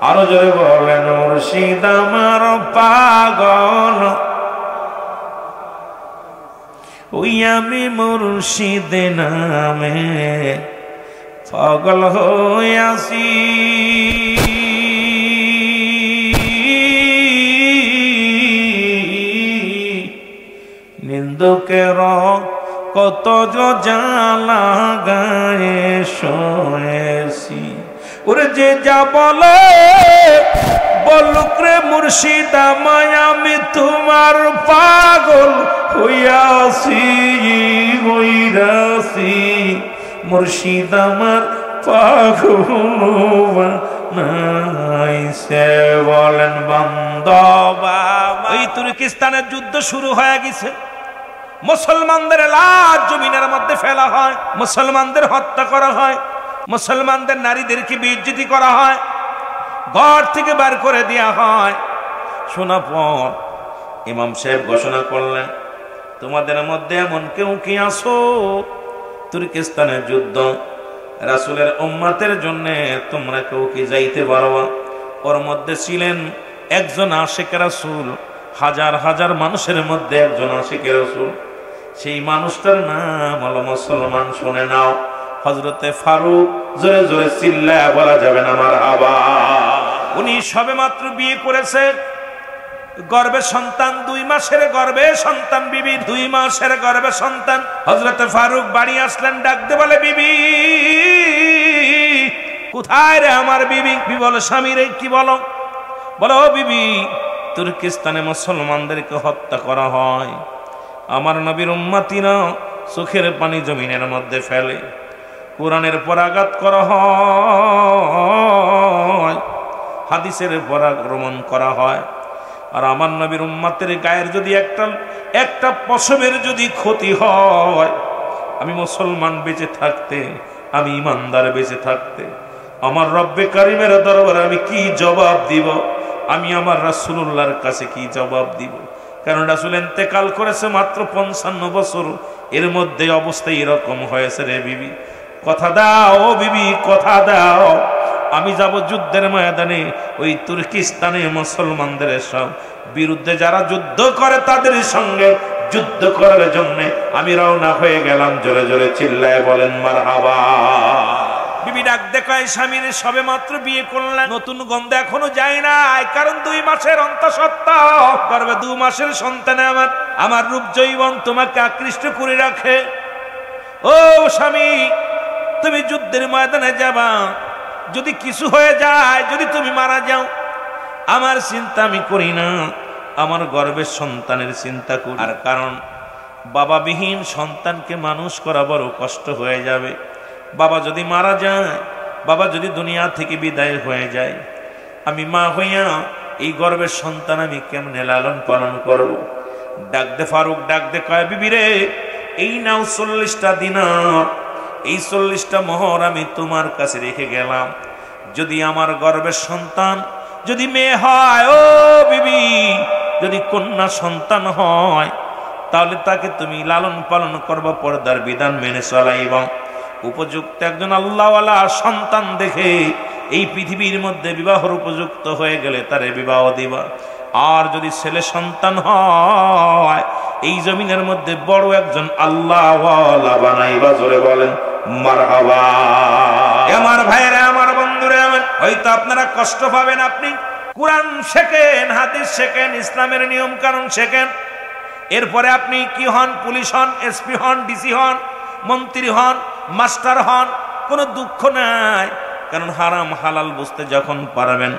[SPEAKER 1] আরো জোরে বলেন মুর্শিদ আমার পাগল। ওই আমি মুর্শিদ নামে পাগল হইয়াছি। নিন্দুকের কত জ্বালা গায়ে শুনেছি। ওরে যে যা বলে বলুক রে মুর্শিদ আমায়, আমি তোমার পাগল হইয়াছি হইরাছি। মুর্শিদ আমার পাগল নাইছে, বলেন বান্দবা। ওই তুর্কিস্তানের যুদ্ধ শুরু হয়ে গেছে, মুসলমানদের লাশ জমিনের মধ্যে ফেলা হয়, মুসলমানদের হত্যা করা হয়, মুসলমানদের নারীদেরকে বেইজ্জতি করা হয়, ঘর থেকে বার করে দেওয়া হয়। শোনা পর ইমাম সাহেব ঘোষণা করলেন, তোমাদের মধ্যে এমন কেউ কি আসো তুর্কিস্তানের যুদ্ধ রাসূলের উম্মতের জন্য তোমরা কেউ কি যাইতে পারবা? ওর মধ্যে ছিলেন একজন আশিক রাসূল, হাজার হাজার মানুষের মধ্যে একজন আশিক রাসূল। সেই মানুষটার নাম হলো মুসলমান। শুনে নাও, হযরতে ফারুক। জোরে জোরে চিল্লায়া বলা যাবে না মারহাবা। উনি সবে মাত্র বিয়ে করেছে, গর্ভে সন্তান, 2 মাসের গর্ভে সন্তান, বিবি 2 মাসের গর্ভে সন্তান। হযরতে ফারুক বাড়ি আসলেন, ডাকতে বলে বিবি কোথায় রে আমার বিবি? বিবি বলে স্বামী রে কি বলো? বলো বিবি তুর্কিস্তানে মুসলমানদেরকে হত্যা করা হয়, আমার নবীর উম্মতিরা চোখের পানি জমিনের মধ্যে ফেলে, কোরআনের পরাঘাত করা হয়, হাদিসের পরাক্রমণ করা হয়, আর আমার নবীর উম্মতের গায়ের যদি একটা পশমের যদি ক্ষতি হয়, আমি মুসলমান বেঁচে থাকতে, আমি ইমানদার বেঁচে থাকতে আমার রব্বে কারিমের দরবারে আমি কি জবাব দিব? আমি আমার রাসূলুল্লাহর কাছে কি জবাব দিব? কারণ রাসূল ইন্তেকাল করেছে মাত্র 55 বছর, এর মধ্যে অবস্থা এরকম হয়েছে রে বিবি। কথা দাও বিবি, কথা দাও, আমি যাব যুদ্ধের ময়দানে, ওই তুর্কিস্তানে মুসলমানদের সব বিরুদ্ধে যারা যুদ্ধ করে তাদের সঙ্গে যুদ্ধ করার জন্য আমি রওনা হয়ে গেলাম। জোরে জোরে চিল্লায় বলেন মারহাবা। বিবি ডাক দেখায় স্বামীর সবে মাত্র বিয়ে করলেন, নতুন গন্ধ এখনো যায় না, কারণ 2 মাসের অন্তঃসত্ত্বা গর্ভে 2 মাসের সন্তানে আমার রূপ যৌবন তোমাকে আকৃষ্ট করে রাখে। ও স্বামী, তুমি যুদ্ধের ময়দানে যাবা, যদি কিছু হয়ে যায়, যদি তুমি মারা যাও, আমার চিন্তা আমি করি না, আমার গর্ভের সন্তানের চিন্তা করি। আর কারণ বাবাবিহীন সন্তানকে মানুষ করা বড় কষ্ট হয়ে যাবে। বাবা যদি মারা যায়, বাবা যদি দুনিয়া থেকে বিদায় হয়ে যায়, আমি মা হইয়া এই গর্ভের সন্তান আমি কেমনে লালন পালন করব? ডাক দে ফারুক, ডাক দে কয় বিবি রে, এই নাও 40টা দিনার, এই 40টা মোহর আমি তোমার কাছে রেখে গেলাম। যদি আমার গর্ভের সন্তান যদি মেয়ে হয়, ও বিবি, যদি কন্যা সন্তান হয়, তাহলে তাকে তুমি লালন পালন করবা, পর্দার বিধান মেনে চলাইবা। উপযুক্ত একজন আল্লাহওয়ালা সন্তান দেখে এই পৃথিবীর মধ্যে বিবাহর উপযুক্ত হয়ে গেলে তারে বিবাহ দিবা। আর যদি ছেলে সন্তান হয়, এই জমিনের মধ্যে বড় একজন আল্লাহওয়ালা বানাইবা। জোরে বলেন মারহাবা। আমার ভাইরা, আমার বন্ধুরা, হয়তো আপনারা কষ্ট পাবেন, আপনি কোরআন শেখেন, হাদিস শেখেন, ইসলামের নিয়ম কানুন শেখেন, এরপরে আপনি কি হন? পুলিশ হন, এসপি হন, ডিসি হন, মন্ত্রী হন, মাস্টার হন, কোনো দুঃখ নাই। কারণ হারাম হালাল বুঝতে যখন পারবেন,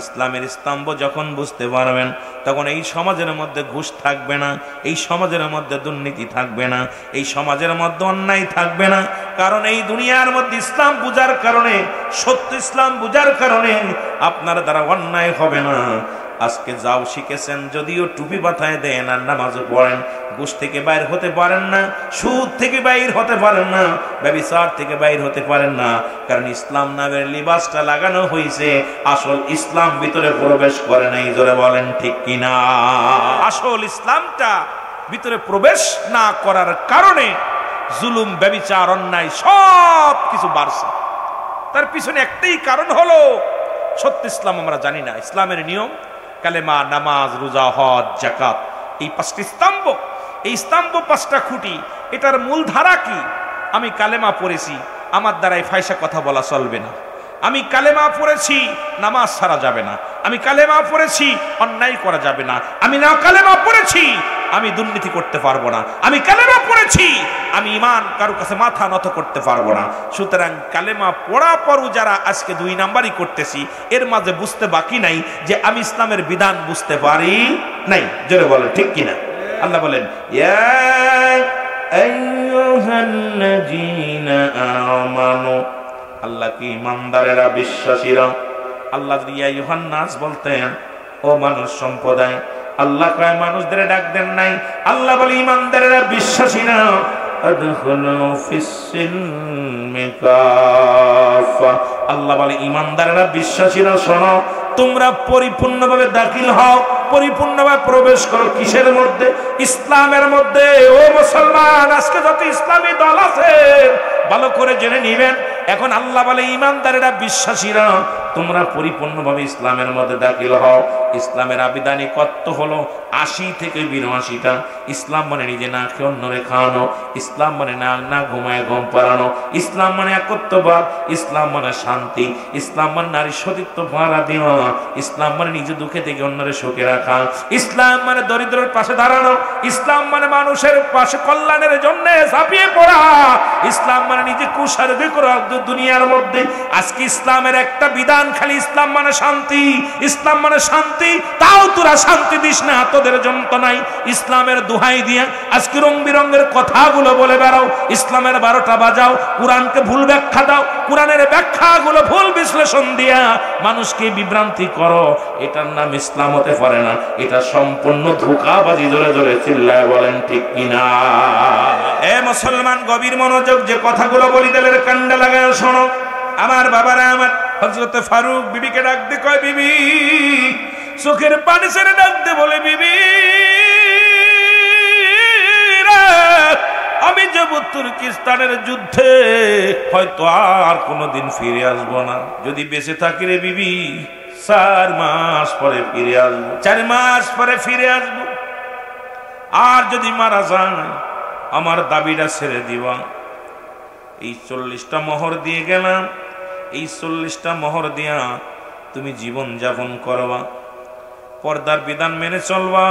[SPEAKER 1] ইসলামের স্তম্ভ যখন বুঝতে পারবেন, তখন এই সমাজের মধ্যে ঘুষ থাকবে না, এই সমাজের মধ্যে দুর্নীতি থাকবে না, এই সমাজের মধ্যে অন্যায় থাকবে না। কারণ এই দুনিয়ার মধ্যে ইসলাম বুঝার কারণে, সত্য ইসলাম বুঝার কারণে আপনার দ্বারা অন্যায় হবে না। আজকে যাও শিখেছেন, যদিও টুপি মাথায় দেন আর নামাজও পড়েন, ঘুষ থেকে বাইর হতে পারেন না, সুদ থেকে বাইর হতে পারেন না, ব্যভিচার থেকে বাইর হতে পারেন না। কারণ ইসলাম নামের লিবাসটা লাগানো হয়েছে, আসল ইসলাম ভিতরে প্রবেশ করে নাই। জোরে বলেন ঠিক কিনা? আসল ইসলামটা ভিতরে প্রবেশ না করার কারণে জুলুম, ব্যভিচার, অন্যায় সব কিছু বাড়ছে। তার পিছনে একটাই কারণ হলো সত্য ইসলাম আমরা জানি না। ইসলামের নিয়ম কালেমা, নামাজ, রোজা, হজ, যাকাত, এই 5টি স্তম্ভ, এই স্তম্ভ 5টা খুঁটি। এটার মূল ধারা কি? আমি কালেমা পড়েছি, আমার দ্বারাই ফায়সা কথা বলা চলবে না। আমি কালেমা পড়েছি, নামাজ ছাড়া যাবে না। আমি কালেমা পড়েছি, অন্যায় করা যাবে না। আমি না কালেমা পড়েছি, আমি দুর্নীতি করতে পারবো না। আমি কালেমা পড়েছি, আমি ঈমান কারো কাছে মাথা নত করতে পারবো না। সুতরাং কালেমা পড়া পরও যারা আজকে 2 নাম্বারই করতেছি, এর মাঝে বুঝতে বাকি নাই যে আমি ইসলামের বিধান বুঝতে পারি নাই। জোরে বলেন ঠিক কিনা? আল্লাহ বলেন, ইয়া আইয়ুহাল্লাযীনা আমানু, আল্লাহ কি ইমানদারেরা, বিশ্বাসীরা। আল্লাহ যদি ইয়া আইয়ুহান নাস বলতেন, ও মানুষ সম্প্রদায়, আল্লাহ কয় মানুষদের ডাক দেন নাই। আল্লাহ বলে ইমানদারেরা, বিশ্বাসীরা, আদখুলু ফিস-সিলমি কাফা। আল্লাহ বলে ইমানদারেরা, বিশ্বাসীরা, শোনো, তোমরা পরিপূর্ণভাবে দাখিল হও, পরিপূর্ণভাবে প্রবেশ করো। কিসের মধ্যে? ইসলামের মধ্যে। ও মুসলমান, আজকে যত ইসলামী দল আছে ভালো করে জেনে নিবেন। এখন আল্লাহ বলে ইমানদারেরা, বিশ্বাসীরা, তোমরা পরিপূর্ণভাবে ইসলামের মধ্যে দাখিল হও। ইসলামের আবিধানিকত্ব হলো 80 থেকে 82টা। ইসলাম মানে নিজে না খেয়ে অন্যরে খাওয়ানো, ইসলাম মানে না ঘুমায় ঘুম পাড়ানো, ইসলাম মানে একত্ববাদ, ইসলাম মানে শান্তি, ইসলাম মানে নারী সতীত্ব ভাড়া দেওয়া, ইসলাম মানে নিজে দুঃখে থেকে অন্যরে সুখে রাখা, ইসলাম মানে দরিদ্রের পাশে দাঁড়ানো, ইসলাম মানে মানুষের পাশে কল্যাণের জন্য ঝাঁপিয়ে পড়া, ইসলাম মানে নিজে কুসারগি করা দুনিয়ার মধ্যে। আজকে ইসলামের একটা বিধান, খালি ইসলাম মানে শান্তি, ইসলাম মানে শান্তি, তাও তোরা শান্তি দিস না, তোদের যন্ত্রণাই। ইসলামের দোহাই দিয়ে আজকে রং বিরঙের কথাগুলো বলে বেড়াও, ইসলামের 12টা বাজাও, কোরআনকে ভুল ব্যাখ্যা দাও, কোরআনের ব্যাখ্যাগুলো ভুল বিশ্লেষণ দিয়া মানুষকে বিভ্রান্তি করো। এটার নাম ইসলাম হতে পারে না, এটা সম্পূর্ণ ধোঁকাবাজি। জোরে জোরে চিল্লায় বলেন ঠিক কিনা? এ মুসলমান, গভীর মনোযোগ, যে কথাগুলো বলি দিলের কান্ডা লাগায় শোনো। আমার বাবারা, আমার হযরত ফারুক বিবিকে ডাক দিয়ে কয়, বিবি, চোখের পানি ছেড়ে ডাক দিয়ে বলে, বিবি, আমি যাব তুর্কিস্তানের যুদ্ধে হয়তো আর কোনোদিন ফিরে আসবো না। যদি বেঁচে থাকি রে বিবি 4 মাস পরে ফিরে আসবো, 4 মাস পরে ফিরে আসবো। আর যদি মারা যায় আমার দাবিটা ছেড়ে দিবা। এই 40টা মোহর দিয়ে গেলাম, এই 40টা মোহর দিয়া তুমি জীবন যাপন করবা, পর্দার বিধান মেনে চলবা।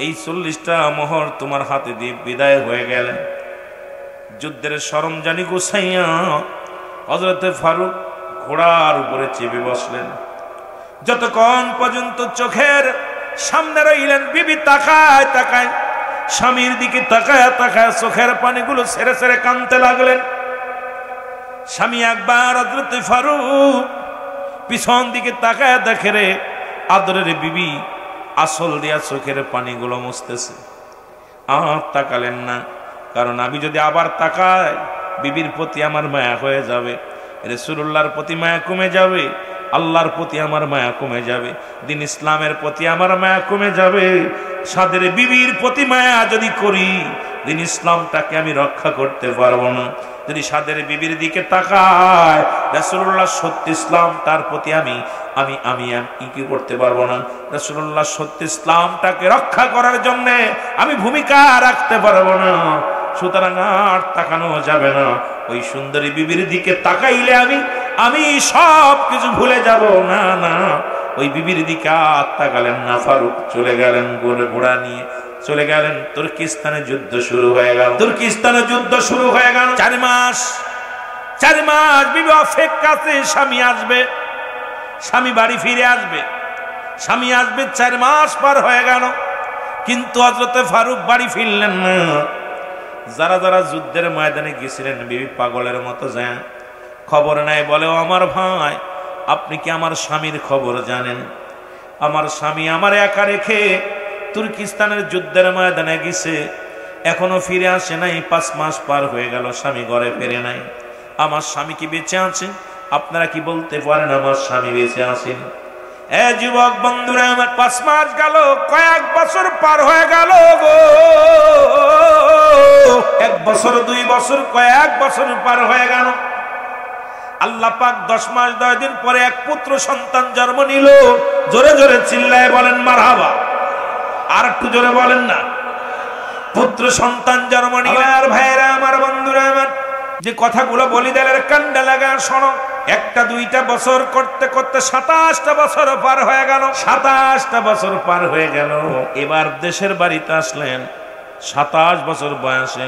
[SPEAKER 1] এই 40টা মোহর তোমার হাতে দিয়ে বিদায় হয়ে গেলেন। যুদ্ধের সরঞ্জানি গুছাইয়া হযরতে ফারুক ঘোড়ার উপরে চেপে বসলেন। যতক্ষণ পর্যন্ত চোখের সামনে রইলেন, বিবি তাকায় তাকায় স্বামীর দিকে তাকায় তাকায় চোখের পানিগুলো ছেড়ে ছেড়ে কাঁদতে লাগলেন। স্বামী একবার হযরতে ফারুক পিছন দিকে তাকায় দেখে রে আদরের বিবি আসল দিয়া চোখের পানিগুলো মুছতেছে। আর তাকালেন না, কারণ আমি যদি আবার তাকাই বিবির প্রতি আমার মায়া হয়ে যাবে, রাসূলুল্লাহর প্রতি মায়া কমে যাবে, আল্লাহর প্রতি আমার মায়া কমে যাবে, দিন ইসলামের প্রতি আমার মায়া কমে যাবে। সাদের বিবির প্রতি মায়া যদি করি দিন ইসলামটাকে আমি রক্ষা করতে পারবো না। যদি সাদের বিবির দিকে তাকায় রাসূলুল্লাহ সত্য ইসলাম তার প্রতি আমি কি করতে পারবো না। রাসূলুল্লাহ সত্য ইসলামটাকে রক্ষা করার জন্য আমি ভূমিকা রাখতে পারবো না। সুতরাং আর তাকানো যাবে না। ওই সুন্দরী বিবির দিকে তাকাইলে আমি সব কিছু ভুলে যাব। না না, ওই বিবির দিকে আর তাকালেন না। ফারুক চলে গেলেন, ঘোড়া নিয়ে চলে গেলেন। তুর্কিস্তানে যুদ্ধ শুরু হয়ে গেল। তুর্কিস্তানে যুদ্ধ শুরু হয়ে গেল। 4 মাস বিবি অপেক্ষাতে স্বামী আসবে, স্বামী বাড়ি ফিরে আসবে, স্বামী আসবে। 4 মাস পার হয়ে গেল, কিন্তু হযরতে ফারুক বাড়ি ফিরলেন না। যারা যারা যুদ্ধের ময়দানে গেছিলেন বিবি পাগলের মতো যায়, খবর নাই। বলে, ও আমার ভাই, আপনি কি আমার স্বামীর খবর জানেন? আমার স্বামী আমার একা রেখে তুর্কিস্তানের যুদ্ধের ময়দানে গেছে, এখনো ফিরে আসে নাই। 5 মাস পার হয়ে গেল, স্বামী ঘরে ফিরে নাই। আমার স্বামী কি বেঁচে আছে? আপনারা কি বলতে পারেন আমার স্বামী বেঁচে আছেন? এ যুবক বন্ধুরা আমার, 5 মাস গেল, কয়েক বছর পার হয়ে গেল গো। 1 বছর 2 বছর কয়েক বছর পার হয়ে গেল। আল্লাহ পাক 10 মাস 10 দিন পরে এক পুত্র সন্তান জন্ম নিল। জোরে জোরে চিল্লায় বলেন মারহাবা। আর একটু জোরে বলেন না। পুত্র সন্তান জন্ম নিল। আর ভাইরা আমার, বন্ধুরা আমার, যে কথাগুলো বলি দিলের কান্ডা লাগা শোনো। 1টা 2টা বছর করতে করতে 27টা বছর পার হয়ে গেল। 27টা বছর পার হয়ে গেল। এবার দেশের বাড়িতে আসলেন 27 বছর বয়সে।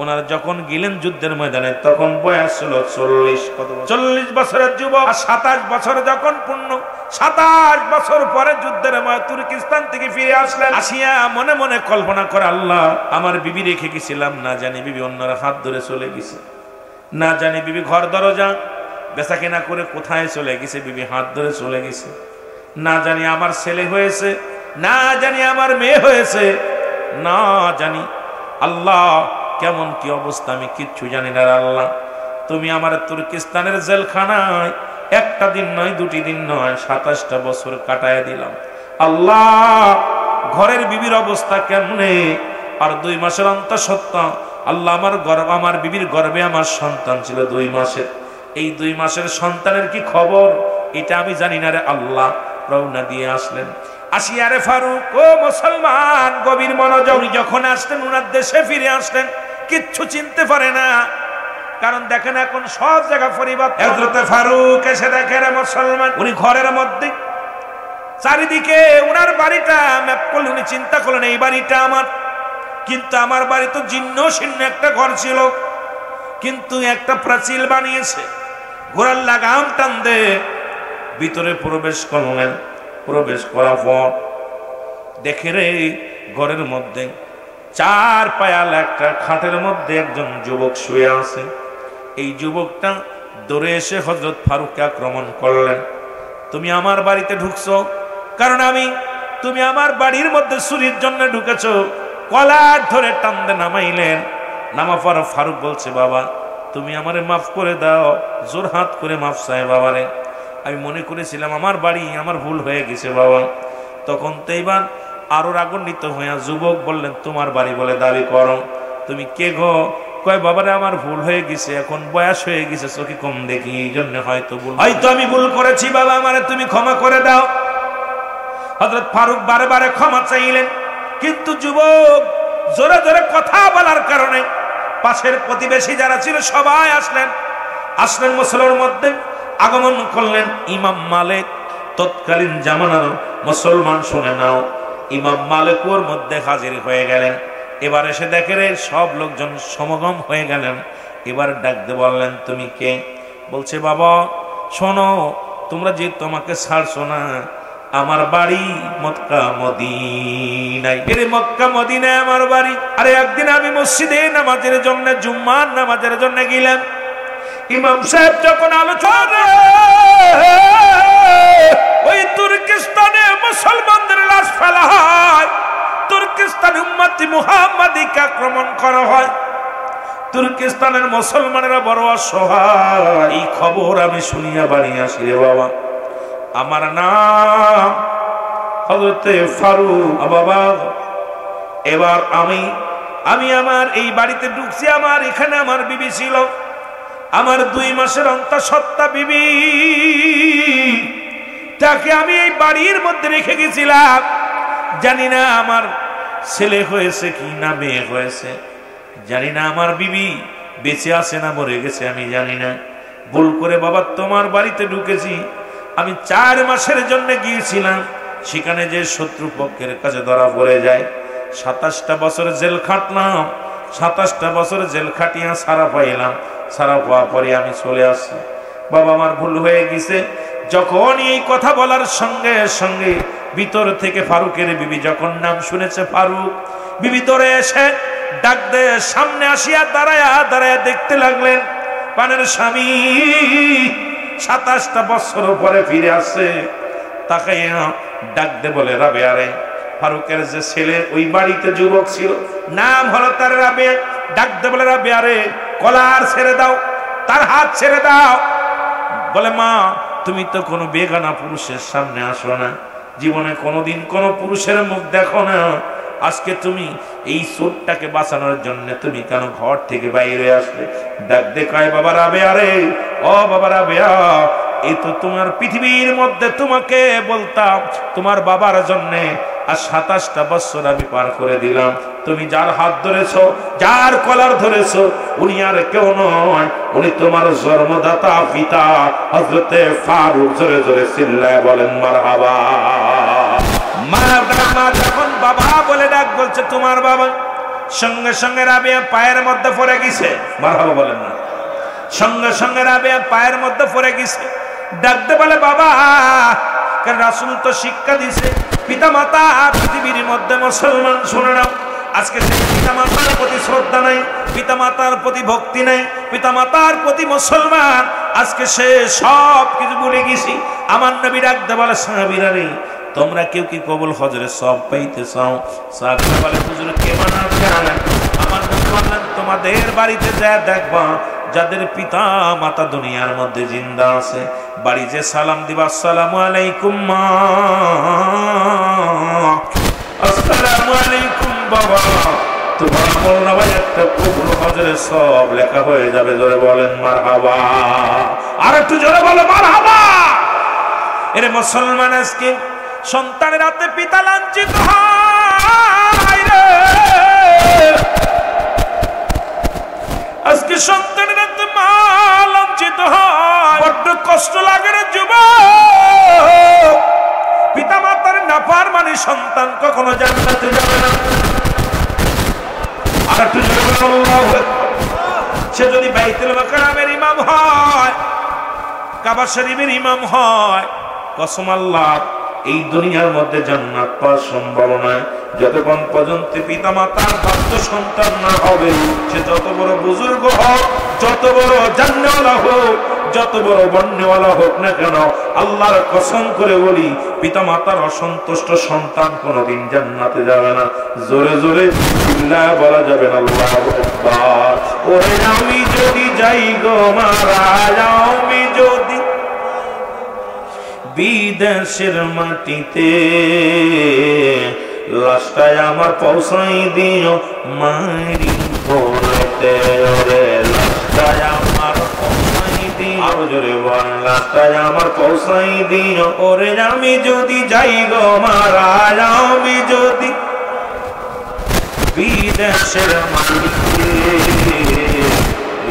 [SPEAKER 1] ওনার যখন গেলেন যুদ্ধের ময়দানে তখন বয়স ছিল 40। কত? 40 বছরের যুবক। 27 বছর যখন পূর্ণ, 27 বছর পরে যুদ্ধের তুর্কিস্তান থেকে ফিরে আসলেন। আসিয়া মনে মনে কল্পনা করে, আল্লাহ, আমার বিবি রেখে গেছিলাম, না জানি বিবি অন্যরা হাত ধরে চলে গেছে, না জানি বিবি ঘর দরজা বেচা কেনা করে কোথায় চলে গেছে, বিবি হাত ধরে চলে গেছে, না জানি আমার ছেলে হয়েছে, না জানি আমার মেয়ে হয়েছে, না জানি আল্লাহ কেমন কি অবস্থা, আমি কিচ্ছু জানি না। আল্লাহ, তুমি আমার তুর্কিস্তানের জেলখানায় 1টা দিন নয় 2টি দিন নয় 27টা বছর কাটায় দিলাম। আল্লাহ, ঘরের বিবির অবস্থা কেমনে? আর 2 মাসের অন্তঃসত্ত্বা আল্লাহ, আমার বিবির গর্ভে আমার সন্তান ছিল 2 মাসের। এই 2 মাসের সন্তানের কি খবর এটা আমি জানি না রে আল্লাহ। রওনা দিয়ে আসলেন। আসিয়া রে ফারুক, ও মুসলমান, গভীর মনোযোগ। যখন আসলেন ওনার দেশে ফিরে আসলেন, কিচ্ছু চিনতে পারে না, কারণ দেখেন এখন সব জায়গা পরিবর্তন। হযরতে ফারুক এসে দেখে রে মুসলমান, উনি ঘরের মধ্যে চারিদিকে ওনার বাড়িটা ম্যাপ করলেন। উনি চিন্তা করলেন, এই বাড়িটা আমার, কিন্তু আমার বাড়ি তো জীর্ণ শীর্ণ একটা ঘর ছিল, কিন্তু একটা প্রাচীর বানিয়েছে। ঘোড়ার লাগাম টান দে ভিতরে প্রবেশ করলেন। প্রবেশ করার পর দেখে রে ঘরের মধ্যে 4 পায়াল একটা খাটের মধ্যে একজন যুবক শুয়ে আছে। এই যুবকটা দৌড়ে এসে হযরত ফারুককে আক্রমণ করলেন। তুমি আমার বাড়িতে ঢুকছো, কারণ তুমি আমার বাড়ির মধ্যে চুরির জন্য ঢুকেছো। কলার ধরে টানতে নামাইলেন। নামা পর ফারুক বলছে, বাবা তুমি আমারে মাফ করে দাও। জোর হাত করে মাফ চায় বাবারে, আমি মনে করেছিলাম আমার বাড়ি, আমার ভুল হয়ে গেছে বাবা। তখন তো এবার আরো রাগান্বিত হইয়া যুবক বললেন, তোমার বাড়ি বলে দাবি করো, তুমি কে গো? কয় বাবারে আমার ভুল হয়ে গেছে, এখন বয়স হয়ে গেছে, চোখে কম দেখি, এই জন্য হয়তো আমি ভুল করেছি, বাবা আমারে তুমি ক্ষমা করে দাও। হযরত ফারুক বারে বারে ক্ষমা চাইলেন, কিন্তু যুবক জোরে জোরে কথা বলার কারণে পাশের প্রতিবেশী যারা ছিল সবাই আসলেন মুসলমানের মধ্যে আগমন করলেন। ইমাম মালিক তৎকালীন জামানার মুসলমান, শুনে নাও, ইমাম মালিক ওর মধ্যে হাজির হয়ে গেলেন। এবার এসে দেখে রে সব লোকজন সমাগম হয়ে গেলেন। এবার ডাকতে বললেন, তুমি কে? বলছে, বাবা শোনো, তোমরা যে তোমাকে ছাড়ছো না, আমার বাড়ি মক্কা মদিনায়। এরে মক্কা মদিনায় আমার বাড়ি। আরে একদিন আমি মসজিদে নামাজের জন্য, জুম্মার নামাজের জন্য গেলাম। ইমাম সাহেব যখন আলোচনা, ওই তুর্কিস্তানে মুসলমানদের লাশ ফেলা হয়, তুর্কিস্তানে উম্মতি মুহাম্মাদিকে আক্রমণ করা হয়, তুর্কিস্তানের মুসলমানেরা বড় অসহায়। এই খবর আমি শুনিয়া বাড়ি আসি রে বাবা। আমার নাম হযরতে ফারুক। বাবা এবার আমি আমার এই বাড়িতে ঢুকছি। আমার এখানে আমার বিবি ছিল, আমার 2 মাসের অন্তঃসত্ত্বা বিবি, তাকে আমি এই বাড়ির মধ্যে রেখে গেছিলাম। জানি না আমার ছেলে হয়েছে কি না মেয়ে হয়েছে, জানি না আমার বিবি বেঁচে আছে না মরে গেছে, আমি জানি না। ভুল করে বাবা তোমার বাড়িতে ঢুকেছি। আমি 4 মাসের জন্য গিয়েছিলাম, সেখানে যে শত্রুপক্ষের কাছে ধরা পড়ে যায়। 27টা বছর জেল খাটলাম, 27টা বছর জেল খাটিয়া সারা পাইলাম। সারা পাওয়ার পরে আমি চলে আসছি। বাবা আমার ভুল হয়ে গেছে। যখন এই কথা বলার সঙ্গে সঙ্গে ভিতর থেকে ফারুকের বিবি যখন নাম শুনেছে ফারুক, বিবি দৌড়ে এসে ডাক দে, সামনে আসিয়া দাঁড়ায়া দেখতে লাগলেন পানের স্বামী 27টা বছর পরে ফিরে আসছে। তাকে ডাক দে বলে, রাবেয়া রে। ফারুকের যে ছেলে ওই বাড়িতে যুবক ছিল, নাম হলো তার রাবেয়া। ডাক দে বলে, রাবেয়া রে, কলার ছেড়ে দাও, তার হাত ছেড়ে দাও। বলে, মা তুমি তো কোনো বেগানা পুরুষের সামনে আসো না, জীবনে কোনোদিন কোনো পুরুষের মুখ দেখো না, আজকে তুমি এই চোরটাকে বাঁচানোর জন্য তুমি কেন ঘর থেকে বাইরে আসলে? ডাক দেখায়, বাবা রাবেয়া রে, ও বাবা রাবেয়া, এই তো তোমার পৃথিবীর মধ্যে তোমাকে বলতাম তোমার বাবার জন্য, আর 27টা বছর আমি পার করে দিলাম। তুমি যার হাত ধরেছো, যার কলার ধরেছো, উনি আর কেউ নয়, উনি তোমার জন্মদাতা পিতা হযরতে ফারুক। জোরে জোরে চিল্লায় বলেন মারহাবা। মা যখন বাবা বলে ডাক বলছে তোমার বাবা, সঙ্গে সঙ্গে রাবেয়া পায়ের মধ্যে পড়ে গেছে। মারহাবা বলেন না। সঙ্গে সঙ্গে রাবেয়া পায়ের মধ্যে পড়ে গেছে। ডাকতে বলে, বাবা, কারণ রাসূল তো শিক্ষা দিছে, পিতা মাতা পৃথিবীর মধ্যে মুসলমান, শুনে নাও, আজকে পিতা মাতার প্রতি শ্রদ্ধা নাই, পিতা মাতার প্রতি ভক্তি নাই, পিতা মাতার প্রতি মুসলমান, আজকে সে সব কিছু ভুলে গেছি। আমার নবী ডাকতে বলে, সাহাবীরা রে, তোমরা কেউ কি কবুল হজরের সব পাইতে চাও? সাহাবীরা বলে, হুজুর কে মানা চান? আমার নবী বললেন, তোমাদের বাড়িতে যা দেখবা যাদের পিতা মাতা দুনিয়ার মধ্যে জিন্দা আছে, বাড়ি যে সালাম দিবা, আসসালামু আলাইকুম মা, আসসালামু আলাইকুম বাবা, তোমার আমলনামায় একটা কবুল হজরের সব লেখা হয়ে যাবে। জোরে বলেন মারহাবা। আর একটু জোরে বলো মারহাবা। এর মুসলমান, আজকে সন্তানের হাতে পিতা লাঞ্ছিত হয় রে, আজকে সন্তানের হাতে মা লাঞ্ছিত হয়, বড্ড কষ্ট লাগে রে যুবক। পিতা মাতার নাফরমানি সন্তান কখনো জান্নাতে যাবে না। আর একটু জোরে বলো আল্লাহু আকবার। সে যদি বাইতুল মুকাররমের ইমাম হয়, কাবা শরীফের ইমাম হয়, কসম আল্লাহ, এই দুনিয়ার মধ্যে জান্নাত পাওয়া সম্ভব নয় যতক্ষণ পর্যন্ত পিতা মাতার বাধ্য সন্তান না হবে। সে যত বড় বুজুর্গ হোক, যত বড় জান্নাতওয়ালা হোক, যত বড় বন্যওয়ালা হোক না কেন, আল্লাহর কসম করে বলি, পিতা মাতার অসন্তুষ্ট সন্তান কোনোদিন জান্নাতে যাবে না। জোরে জোরে বিল্লাহ বলা যাবে না, আল্লাহু আকবার। ওরে আমি যদি যাই গো মারা, আমি যদি বিদেশের মাটিতে, লাশটায় আমার পৌঁছাই দিও মায়েরি কোলেতে ওরে লাশটায় আমার পৌঁছাই দিও আরো জোরে বল লাশটায় আমার পৌঁছাই দিও ওরে আমি যদি যাই গো মারা আমি যদি বিদেশের মাটিতে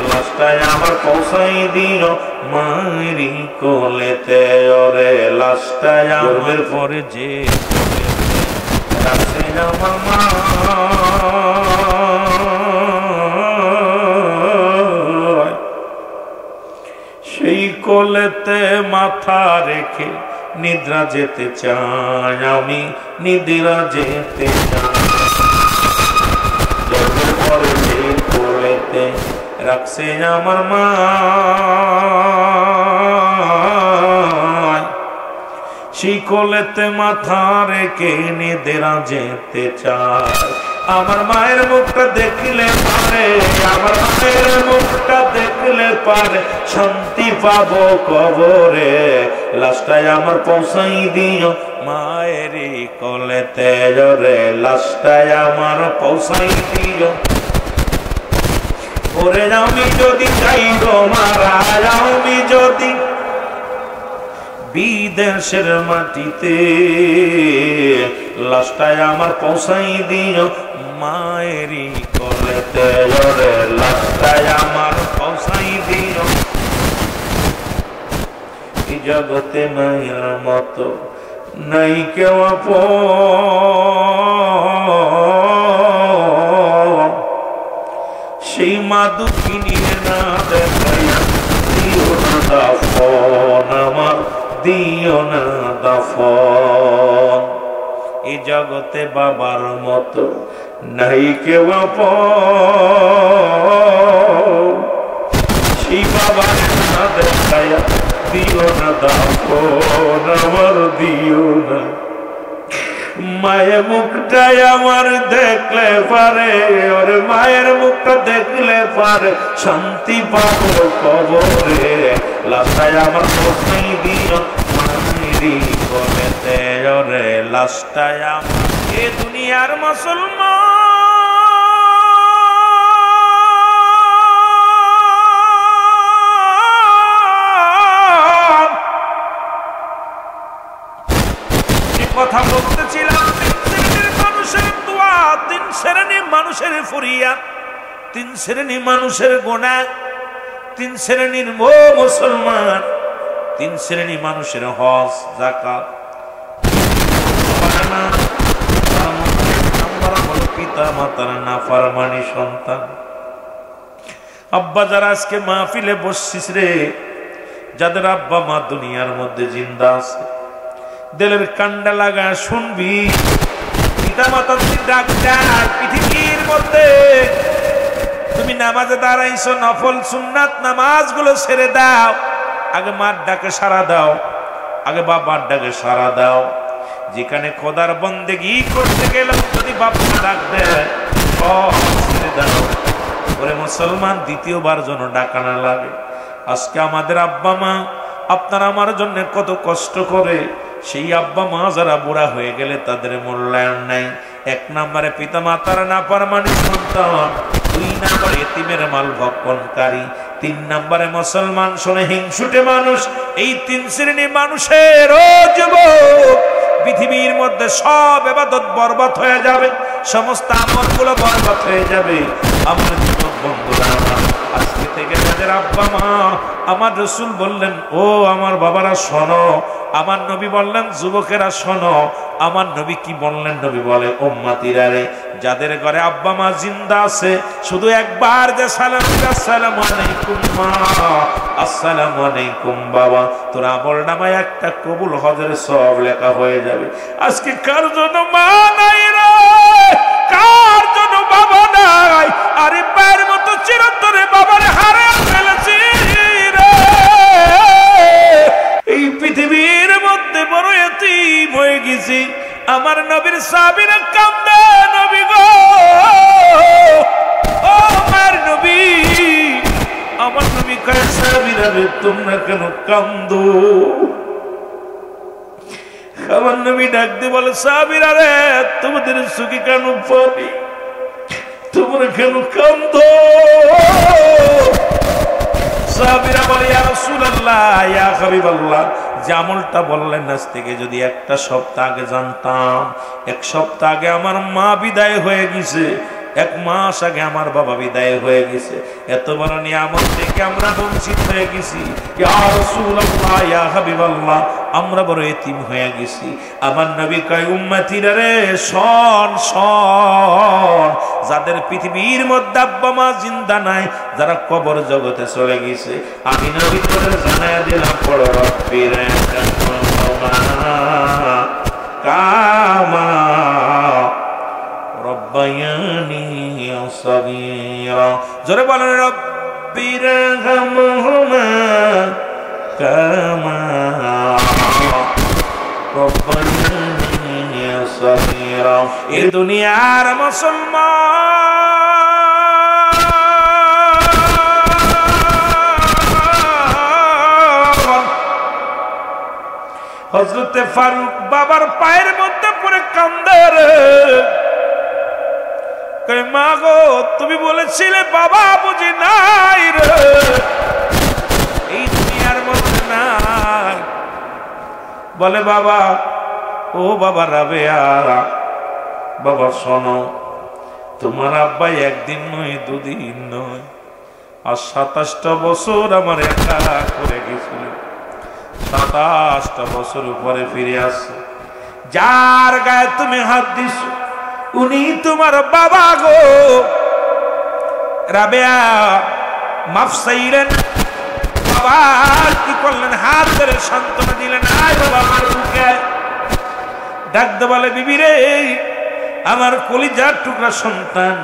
[SPEAKER 1] লাশটায় আমার পৌঁছাই দিও মায়েরি কোলেতে ওরে লাশটায় আমার পরে যে রাখছে আমার মা সেই কোলেতে মাথা রেখে নিদ্রা যেতে চাই আমি নিদ্রা যেতে চাই পরে যে কোলেতে রাখছে আমার মা সেই কোলেতে মাথা রেখে নিদ্রা যেতে চায় আমার মায়ের মুখটা দেখলে পারে আমার মায়ের মুখটা দেখলে পারে শান্তি পাবো কবরে লাশটায় আমার পৌঁছাই দিও মায়েরই কোলেতে রে লাশটায় আমার পৌঁছাই দিও ওরে আমি যদি যাই গো মারা আমি যদি বিদেশের মাটিতে লাশটায় আমার পৌঁছাই দিও মায়েরই কোলেতে রে লাশটায় আমার পৌঁছাই দিও এই জগতে মায়ের মতো নাই কেউ আপন সেই মা দুঃখিনীর না দেখাইয়া দিও না দাফন আমার দিও না দাফন এই জগতে বাবার মতো নাই কেউ আপন সেই বাবার না দেখাইয়া দিও না দাফন আমার দিও না মায়ের মুখটাই আমার দেখলে পারে ওরে মায়ের মুখটা দেখলে পারে শান্তি পাবো কবরে লাশটায় আমার পৌঁছাই দিও মায়েরই কোলেতে ওরে লাশটায় আমার এ দুনিয়ার মুসলমান কথা বলতেছিলাম তিন শ্রেণীর মানুষের দোয়া তিন শ্রেণীর মানুষের ফরিয়াদ তিন শ্রেণীর মানুষের গুনাহ তিন শ্রেণীর মুসলমান তিন শ্রেণীর মানুষের হজ যাকাত পিতা মাতার নাফরমানি সন্তান আব্বা যারা আজকে মাহফিলে বসছিস রে যাদের আব্বা মা দুনিয়ার মধ্যে জিন্দা আছে দিলের কান্ডা লাগা শুনবি পিতা মাতা ডাক্তার পৃথিবীর মধ্যে তুমি নামাজে দাঁড়াইছো নফল সুন্নাত নামাজগুলো ছেড়ে দাও আগে মার ডাকে সাড়া দাও আগে বাবার ডাকে সাড়া দাও যেখানে খোদার বন্দেগি করতে গেলে যদি বাবা ডাক দেয় ছেড়ে দাও ওরে মুসলমান দ্বিতীয়বার যেন ডাকা না লাগে আজকে আমাদের আব্বা মা আপনারা আমার জন্য কত কষ্ট করে সেই আব্বা মা যারা বুড়া হয়ে গেলে তাদের মূল্যায়ন নাই এক নম্বরে পিতা মাতার নাফরমানি সন্তান দুই নম্বরে এতিমের মাল ভক্ষণকারী তিন নম্বরে মুসলমান শুনে হিংসুটে মানুষ এই তিন শ্রেণীর মানুষের ও যুবক পৃথিবীর মধ্যে সব ইবাদত বরবাদ হয়ে যাবে সমস্ত আমলগুলো বরবাদ হয়ে যাবে আমার যুবক বন্ধুরা আজকে থেকে যাদের আব্বা মা আমার রাসূল বললেন ও আমার বাবারা শোনো আমার নবী বললেন যুবকেরা শোনো আমার নবী কি বললেন নবী বলে উম্মতিরা রে যাদের ঘরে আব্বা মা জিন্দা আছে শুধু একবার যে সালাম আসসালামু আলাইকুম মা আসসালামু আলাইকুম বাবা তোর আমলনামায় একটা কবুল হজের সওয়াব লেখা হয়ে যাবে আজকে কার জন্য মা নাই রে কার জন্য বাবা নাই আরে পায়ের মতো চিরতরে বাবার হারে ফেলেছি রে এই পৃথিবীর মধ্যে বড় এতিম হয়ে গেছি আমার নবীর সাহাবীরা কান্দে নবী গো ও আমার নবী আমার নবী কয় সাহাবীরা রে তোমরা কেন কান্দো আমার নবী ডাক দিয়ে বলে সাহাবীরা রে তোমাদের সুখী কেন পাবি, তোমরা কেন কান্দো? সাহাবীরা বলে ইয়া রাসূলুল্লাহ ইয়া হাবিবাল্লাহ, যে আমলটা বললেন আজ থেকে যদি একটা সপ্তাহ আগে জানতাম, এক সপ্তাহ আগে আমার মা বিদায় হয়ে গেছে, এক মাস আগে আমার বাবা বিদায় হয়ে গেছে, এত বড় নিয়ামত থেকে আমরা বঞ্চিত হয়ে গেছি, ইয়া রাসূলুল্লাহ ইয়া হাবিবাল্লাহ আমরা বড় এতিম হয়ে গেছি। আমার নবী কয় উম্মতিরা রে শোন শোন, যাদের পৃথিবীর মধ্যে আব্বা মা জিন্দা নাই, যারা কবর জগতে চলে গেছে, আমি নবী তোদের জানায়া দিলাম পড়ো রব্বির কামা রব্বায়ানি সগীরা। জোরে বলেন রব্বির হামহুমা কামা রব্বায়ানি সগীরা। এই দুনিয়ার মুসলমান হযরতে ফারুক বাবার পায়ের মধ্যে পড়ে কান্দে রে, কই মা গো তুমি বলেছিলে বাবা বুঝি নাই রে, এই দুনিয়ার মধ্যে নাই। বলে বাবা, ও বাবা রাবেয়া, বাবা শোনো, তোমার আব্বা একদিন নয় দুদিন নয় আর 27টা বছর আমার একা করে গেছিল, 27টা বছর উপরে ফিরে আসছে। যার গায়ে তুমি হাত দিছো উনি তোমার বাবা গো। রাবেয়া মাফ চাইলেন, বাবা কি করলেন, হাত ধরে সান্ত্বনা দিলেন, আয় বাবা আমার বুকে ডাকতে বলে বিবি রে, আমার কলিজার টুকরা সন্তান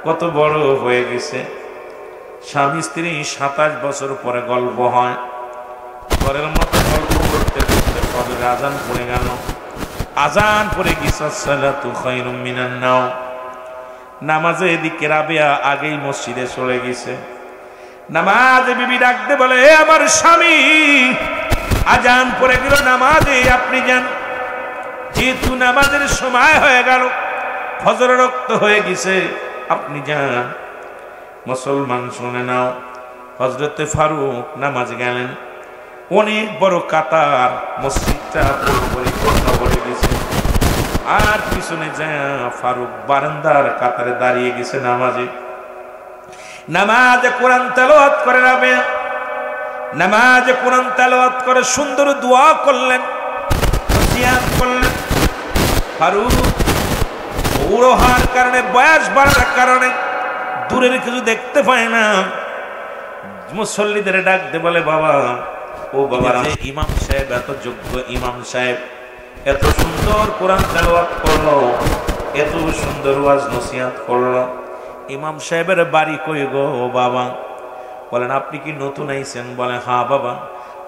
[SPEAKER 1] কত বড় হয়ে গেছে। স্বামী স্ত্রী 27 বছর পরে গল্প হয়, ঘরের মতো গল্প করতে করতে কবে আজান পড়ে গেল, আজান পড়ে গেছে সালাতু খায়রুম মিনান নাওম। নামাজে এদিকে রাবেয়া আগেই মসজিদে চলে গেছে। নামাজে বিবি ডাকতে বলে এ আমার স্বামী, আজান পড়ে গেল, নামাজে আপনি যান, যেহেতু নামাজের সময় হয়ে গেল, ফজর রক্ত হয়ে গেছে, আপনি যান। মুসলমান শুনে নাও, হযরতে ফারুক নামাজ গেলেন, অনেক বড় কাতার, মসজিদটা পরিপূর্ণ করে গেছে, আর পিছনে যায় ফারুক বারান্দার কাতারে দাঁড়িয়ে গেছে নামাজে। নামাজে কোরআন তেলাওয়াত করে রাবেয়া, নামাজে কোরআন তেলাওয়াত করে সুন্দর দোয়া করলেন, নসিহত করলেন। ফারুক বুড়ো হওয়ার কারণে, বয়স বাড়ার কারণে দূরের কিছু দেখতে পায় না। মুসল্লিদের ডাকতে বলে বাবা, ও বাবা, ইমাম সাহেব এত যোগ্য ইমাম সাহেব এত সুন্দর কোরআন তেলাওয়াত করলো, এত সুন্দর ওয়াজ নসিহত করলো, ইমাম সাহেবের বাড়ি কই গো বাবা? বলেন আপনি কি নতুন আইছেন? বলে হ্যাঁ বাবা,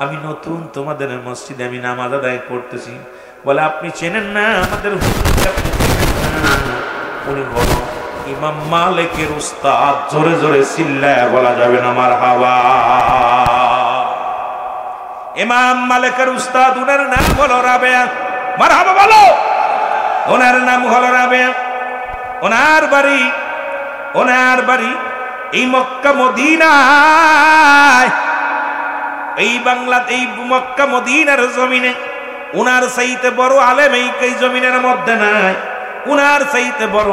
[SPEAKER 1] আমি নতুন, তোমাদের মসজিদে আমি নামাজ আদায় করতেছি। বলে আপনি চেনেন না আমাদের হুজুরকে? আপনি চেনেন না? উনি বলো ইমাম মালিকের উস্তাদ। জোরে জোরে চিল্লায় বলা যাবে না মারহাবা। ইমাম মালিকের উস্তাদ, উনার নাম হলো রাবেয়া। মারহাবা বলো। ওনার নাম হলো রাবেয়া। ওনার বাড়ি এই মক্কা মদিনায়, এই বাংলা, এই মক্কা মদিনার জমিনে। উনার চাইতে বড় আলেম এই জমিনের মধ্যে নাই, উনার চাইতে বড়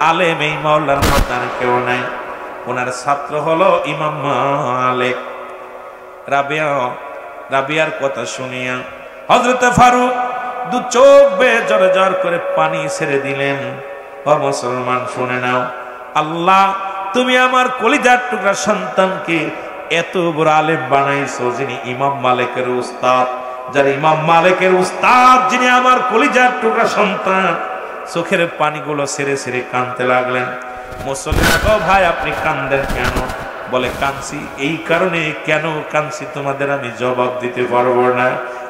[SPEAKER 1] আলেম এই মহল্লার মধ্যে কেউ নাই। ওনার ছাত্র হলো ইমাম মালিক। রাবেয়ার কথা শুনিয়া হযরতে ফারুক দু চোখ বেয়ে জড় জড় করে পানি ছেড়ে দিলেন। ও মুসলমান শুনে নাও, আল্লাহ তুমি আমার কলিজার টুকরা সন্তানকে এত বড় আলেম বানাইছো, যিনি ইমাম মালিকের উস্তাদ, যার ইমাম মালিকের উস্তাদ, যিনি আমার কলিজার টুকরা সন্তান। চোখের পানিগুলো ছেড়ে ছেড়ে কাঁদতে লাগলেন। মুসলমান ভাই আপনি কাঁদেন কেন? বলে কাঁদছি এই কারণে। কেন কাঁদছি তোমাদের আমি জবাব দিতে পারবো না।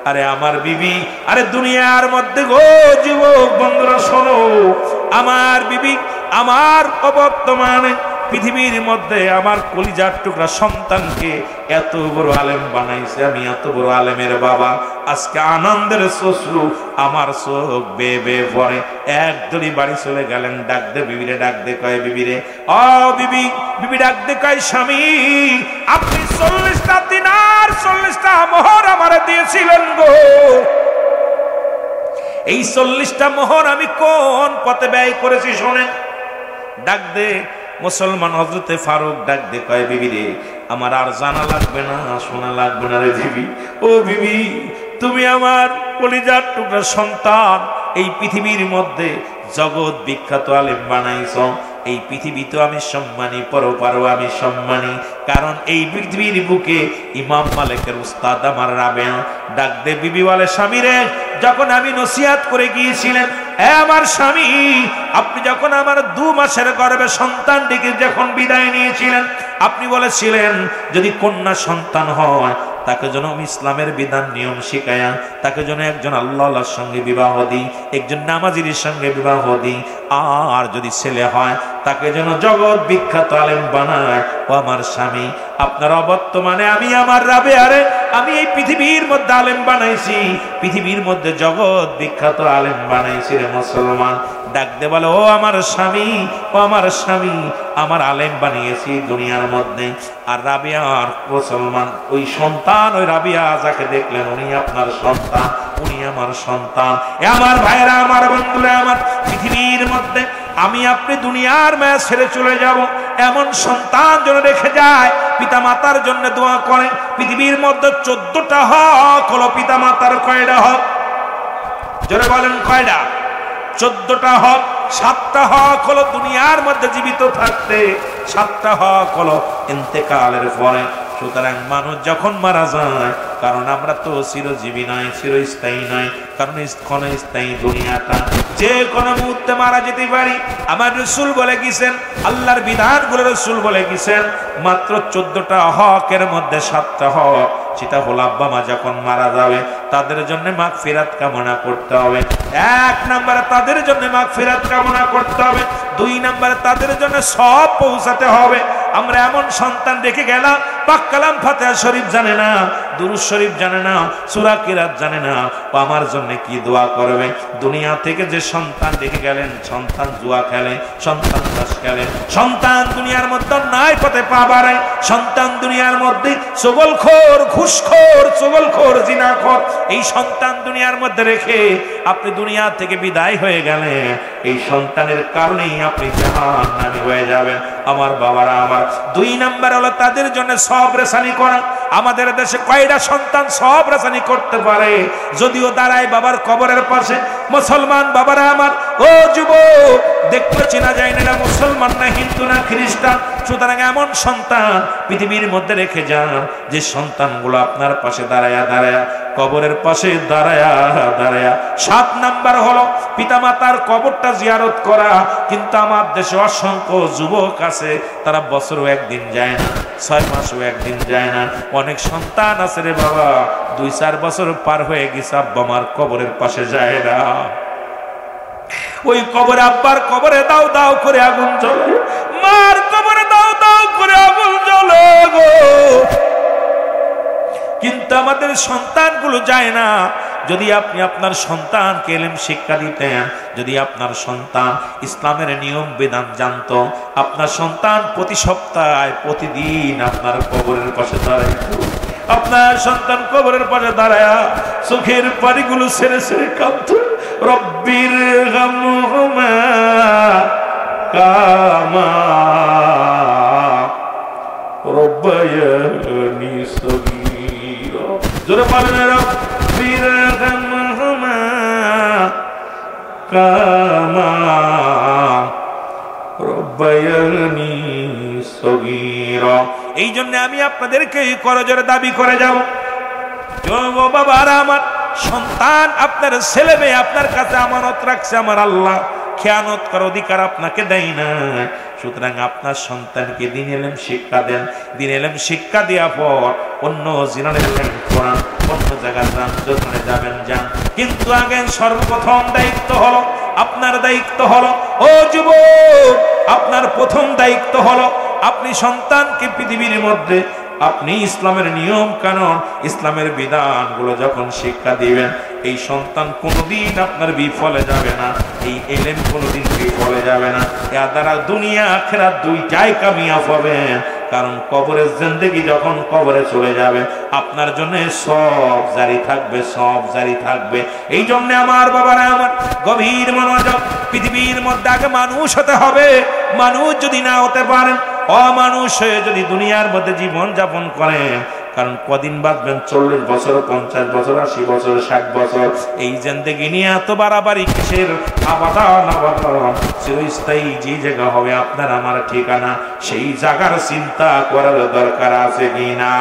[SPEAKER 1] আরে আমার বিবি, আরে দুনিয়ার মধ্যে গো যুবক বন্ধুরা শোনো, আমার বিবি আমার অবর্তমানে পৃথিবীর মধ্যে আমার কলিজার টুকরা সন্তানকে এত বড় আলেম বানাইছে, আমি এত বড় আলেমের বাবা। আজকে আনন্দের শ্বশ্রু আমার চোখ বেয়ে বেয়ে পড়ে। একদলই বাড়ি চলে গেলেন, ডাক দে বিবিরে, ডাক দে কয় বিবিরে, ও বিবি, বিবি ডাক দে কয় স্বামী, আপনি 40টা দিনার 40টা মোহর আমারে দিয়েছিলেন গো, এই 40টা মোহর আমি কোন পথে ব্যয় করেছি শোনেন। ডাক দে মুসলমান হযরতে ফারুক ডাক দে কয় বিবি রে, আমার আর জানা লাগবে না, শোনা লাগবে না রে বিবি। ও বিবি, তুমি আমার কলিজার টুকরা সন্তান, এই পৃথিবীর মধ্যে জগৎ বিখ্যাত আলেম বানাইছো। এই পৃথিবীতে আমি সম্মানী, পরপারও আমি সম্মানী, কারণ এই পৃথিবীর বুকে ইমাম মালিকের উস্তাদ আমার রাবেয়া। ডাক দে বিবি বলে, স্বামী রে, যখন আমি নসিহত করে গিয়েছিলেন, আমার স্বামী, আপনি যখন আমার 2 মাসের গর্ভে সন্তানটিকে যখন বিদায় নিয়েছিলেন, আপনি বলেছিলেন যদি কন্যা সন্তান হয় তাকে যেন ইসলামের বিধান নিয়ম শিখায়া, তাকে যেন একজন আল্লাহর সঙ্গে বিবাহ দিই, একজন নামাজির সঙ্গে বিবাহ দিই, আর যদি ছেলে হয় তাকে যেন জগৎ বিখ্যাত আলেম বানায়। ও আমার স্বামী, আপনার অবর্তমানে আমি আমার রাবেয়ারে আমি এই পৃথিবীর মধ্যে আলেম বানাইছি, পৃথিবীর মধ্যে জগৎ বিখ্যাত আলেম বানাইছি রে মুসলমান। ডাক দে বলে, ও আমার স্বামী, ও আমার স্বামী, আমার আলেম বানিয়েছি দুনিয়ার মধ্যে। আর রাবিয়ার মুসলমান ওই সন্তান, ওই রাবিয়া যাকে দেখলেন, উনি আপনার সন্তান, উনি আমার সন্তান। আমার ভাইরা, আমার বন্ধুরা, আমার পৃথিবীর মধ্যে আমি আপনি দুনিয়ার মায়া ছেড়ে চলে যাব, এমন সন্তান যেন রেখে যায়। পিতা মাতার জন্য দোয়া করেন। পৃথিবীর মধ্যে 14টা হক হলো পিতা মাতার। কয়টা হক? জোরে বলেন কয়টা? 14টা হক। 7টা হক হলো দুনিয়ার মধ্যে জীবিত থাকতে, 7টা হক হলো ইন্তেকালের পরে। সুতরাং মানুষ যখন মারা যায়, কারণ আমরা তো চিরজীবী নয়, চিরস্থায়ী নয়, কারণ ক্ষণস্থায়ী দুনিয়াটা, যে কোনো মুহূর্তে মারা যেতে পারি। আমার রাসূল বলে গেছেন, আল্লাহর বিধানগুলো রাসূল বলে গেছেন, মাত্র 14টা হকের মধ্যে 7টা হক, সেটা হলো আব্বা মা যখন মারা যাবে তাদের জন্য মাগফিরাত কামনা করতে হবে। 1 নম্বরে তাদের জন্য মাগফিরাত কামনা করতে হবে। 2 নম্বরে তাদের জন্য সওয়াব পৌঁছাতে হবে। আমরা এমন সন্তান রেখে গেলাম, পাক কালাম ফাতিহা শরীফ জানে না, দুরূদ শরীফ জানে না, সূরা কিরাত জানে না, ও আমার জন্য কি দোয়া করবে? দুনিয়া থেকে যে সন্তান রেখে গেলেন, সন্তান জুয়া খেলে, সন্তান তাস খেলে, সন্তান দুনিয়ার মধ্যে নাই পথে পা বাড়ায়, সন্তান দুনিয়ার মধ্যে চগলখোর, ঘুষখোর, চগলখোর, জিনাখোর, এই সন্তান দুনিয়ার মধ্যে রেখে আপনি দুনিয়া থেকে বিদায় হয়ে গেলেন। এই সন্তানের কারণেই আপনি জাহান্নামী হয়ে যাবেন। আমার বাবারা আমার, 2 নাম্বার হলো তাদের জন্য সওয়াব রেসানি করা। আমাদের দেশে কয়টা সন্তান সওয়াব রেসানি করতে পারে? যদিও দাঁড়ায় বাবার কবরের পাশে। মুসলমান বাবারা আমার, ও যুবক, দেখতে চেনা যায় না মুসলমান না হিন্দু না খ্রিস্টান। সুতরাং এমন সন্তান পৃথিবীর মধ্যে রেখে যান, যে সন্তানগুলো আপনার পাশে দাঁড়ায়া দাঁড়ায়া, কবরের পাশে দাঁড়ায়া দাঁড়ায়া। 7 নাম্বার হলো পিতামাতার কবরটা জিয়ারত করা। কিন্তু আমার দেশে অসংখ্য যুবক আছে, তারা বছরও একদিন যায় না, 6 মাসও একদিন যায় না। অনেক সন্তান আছে রে বাবা, 2-4 বছর পার হয়ে গেছে, আব্বা মার কবরের পাশে যায় না। ওই কবরে, আব্বার কবরে দাও দাও করে আগুন জ্বলে, মার কবরে দাও দাও করে আগুন জ্বলে গো। কিন্তু আমাদের সন্তানগুলো যায় না। যদি আপনি আপনার সন্তানকে ইলম শিক্ষা দিতেন, যদি আপনার সন্তান ইসলামের নিয়ম বিধান জানতো, আপনার সন্তান প্রতি সপ্তাহে প্রতিদিন আপনার কবরের পাশে দাঁড়ায়, আপনার সন্তান কবরের পাশে দাঁড়ায় চোখের পানিগুলো ছেড়ে ছেড়ে কাঁদতো, রব্বির গামহুমা কামা রব্বায়ানি সগীরা। জোরে বলেন, রব্বির গামহুমা কামা রব্বায়ানি সগীরা। এই জন্য আমি আপনাদেরকে করজোরে দাবি করে যাব, বাবারা আমার, সন্তান আপনার ছেলে মেয়ে আপনার কাছে আমানত রাখছে আমার আল্লাহ, খেয়ানত করার অধিকার আপনাকে দেয় না। সুতরাং আপনার সন্তানকে দিন ইলম শিক্ষা দেন। দিন ইলম শিক্ষা দেওয়ার পর অন্য জিনানের কোরআন, অন্য জায়গায় যান, যেখানে যাবেন যান, কিন্তু আগে সর্বপ্রথম দায়িত্ব হলো, আপনার দায়িত্ব হলো, ও যুবক, আপনার প্রথম দায়িত্ব হলো আপনি সন্তানকে পৃথিবীর মধ্যে আপনি ইসলামের নিয়ম কানুন ইসলামের বিধানগুলো যখন শিক্ষা দিবেন, এই সন্তান কোনোদিন আপনার বিফলে যাবে না, এই ইলম কোনোদিন বিফলে যাবে না। এর দ্বারা দুনিয়া আখিরাত দুইটাই কামিয়াব হবে। কারণ কবরের জিন্দেগি যখন কবরে চলে যাবে, আপনার জন্য সব জারি থাকবে, সব জারি থাকবে। এই জন্য আমার বাবারা আমার গভীর মনোযোগ, পৃথিবীর মধ্যে আগে মানুষ হতে হবে। মানুষ যদি না হতে পারেন, অমানুষ হয়ে যদি দুনিয়ার মধ্যে জীবন যাপন করেন, কারণ কদিন বাঁচবেন? 40 বছর, 50 বছর, 80 বছর, 60 বছর। এই জিন্দেগি নিয়ে এত বাড়াবাড়ি কিসের? আবাদান চিরস্থায়ী যে জায়গা হবে আপনার আমার ঠিকানা, সেই জায়গার চিন্তা করার দরকার আছে কিনা?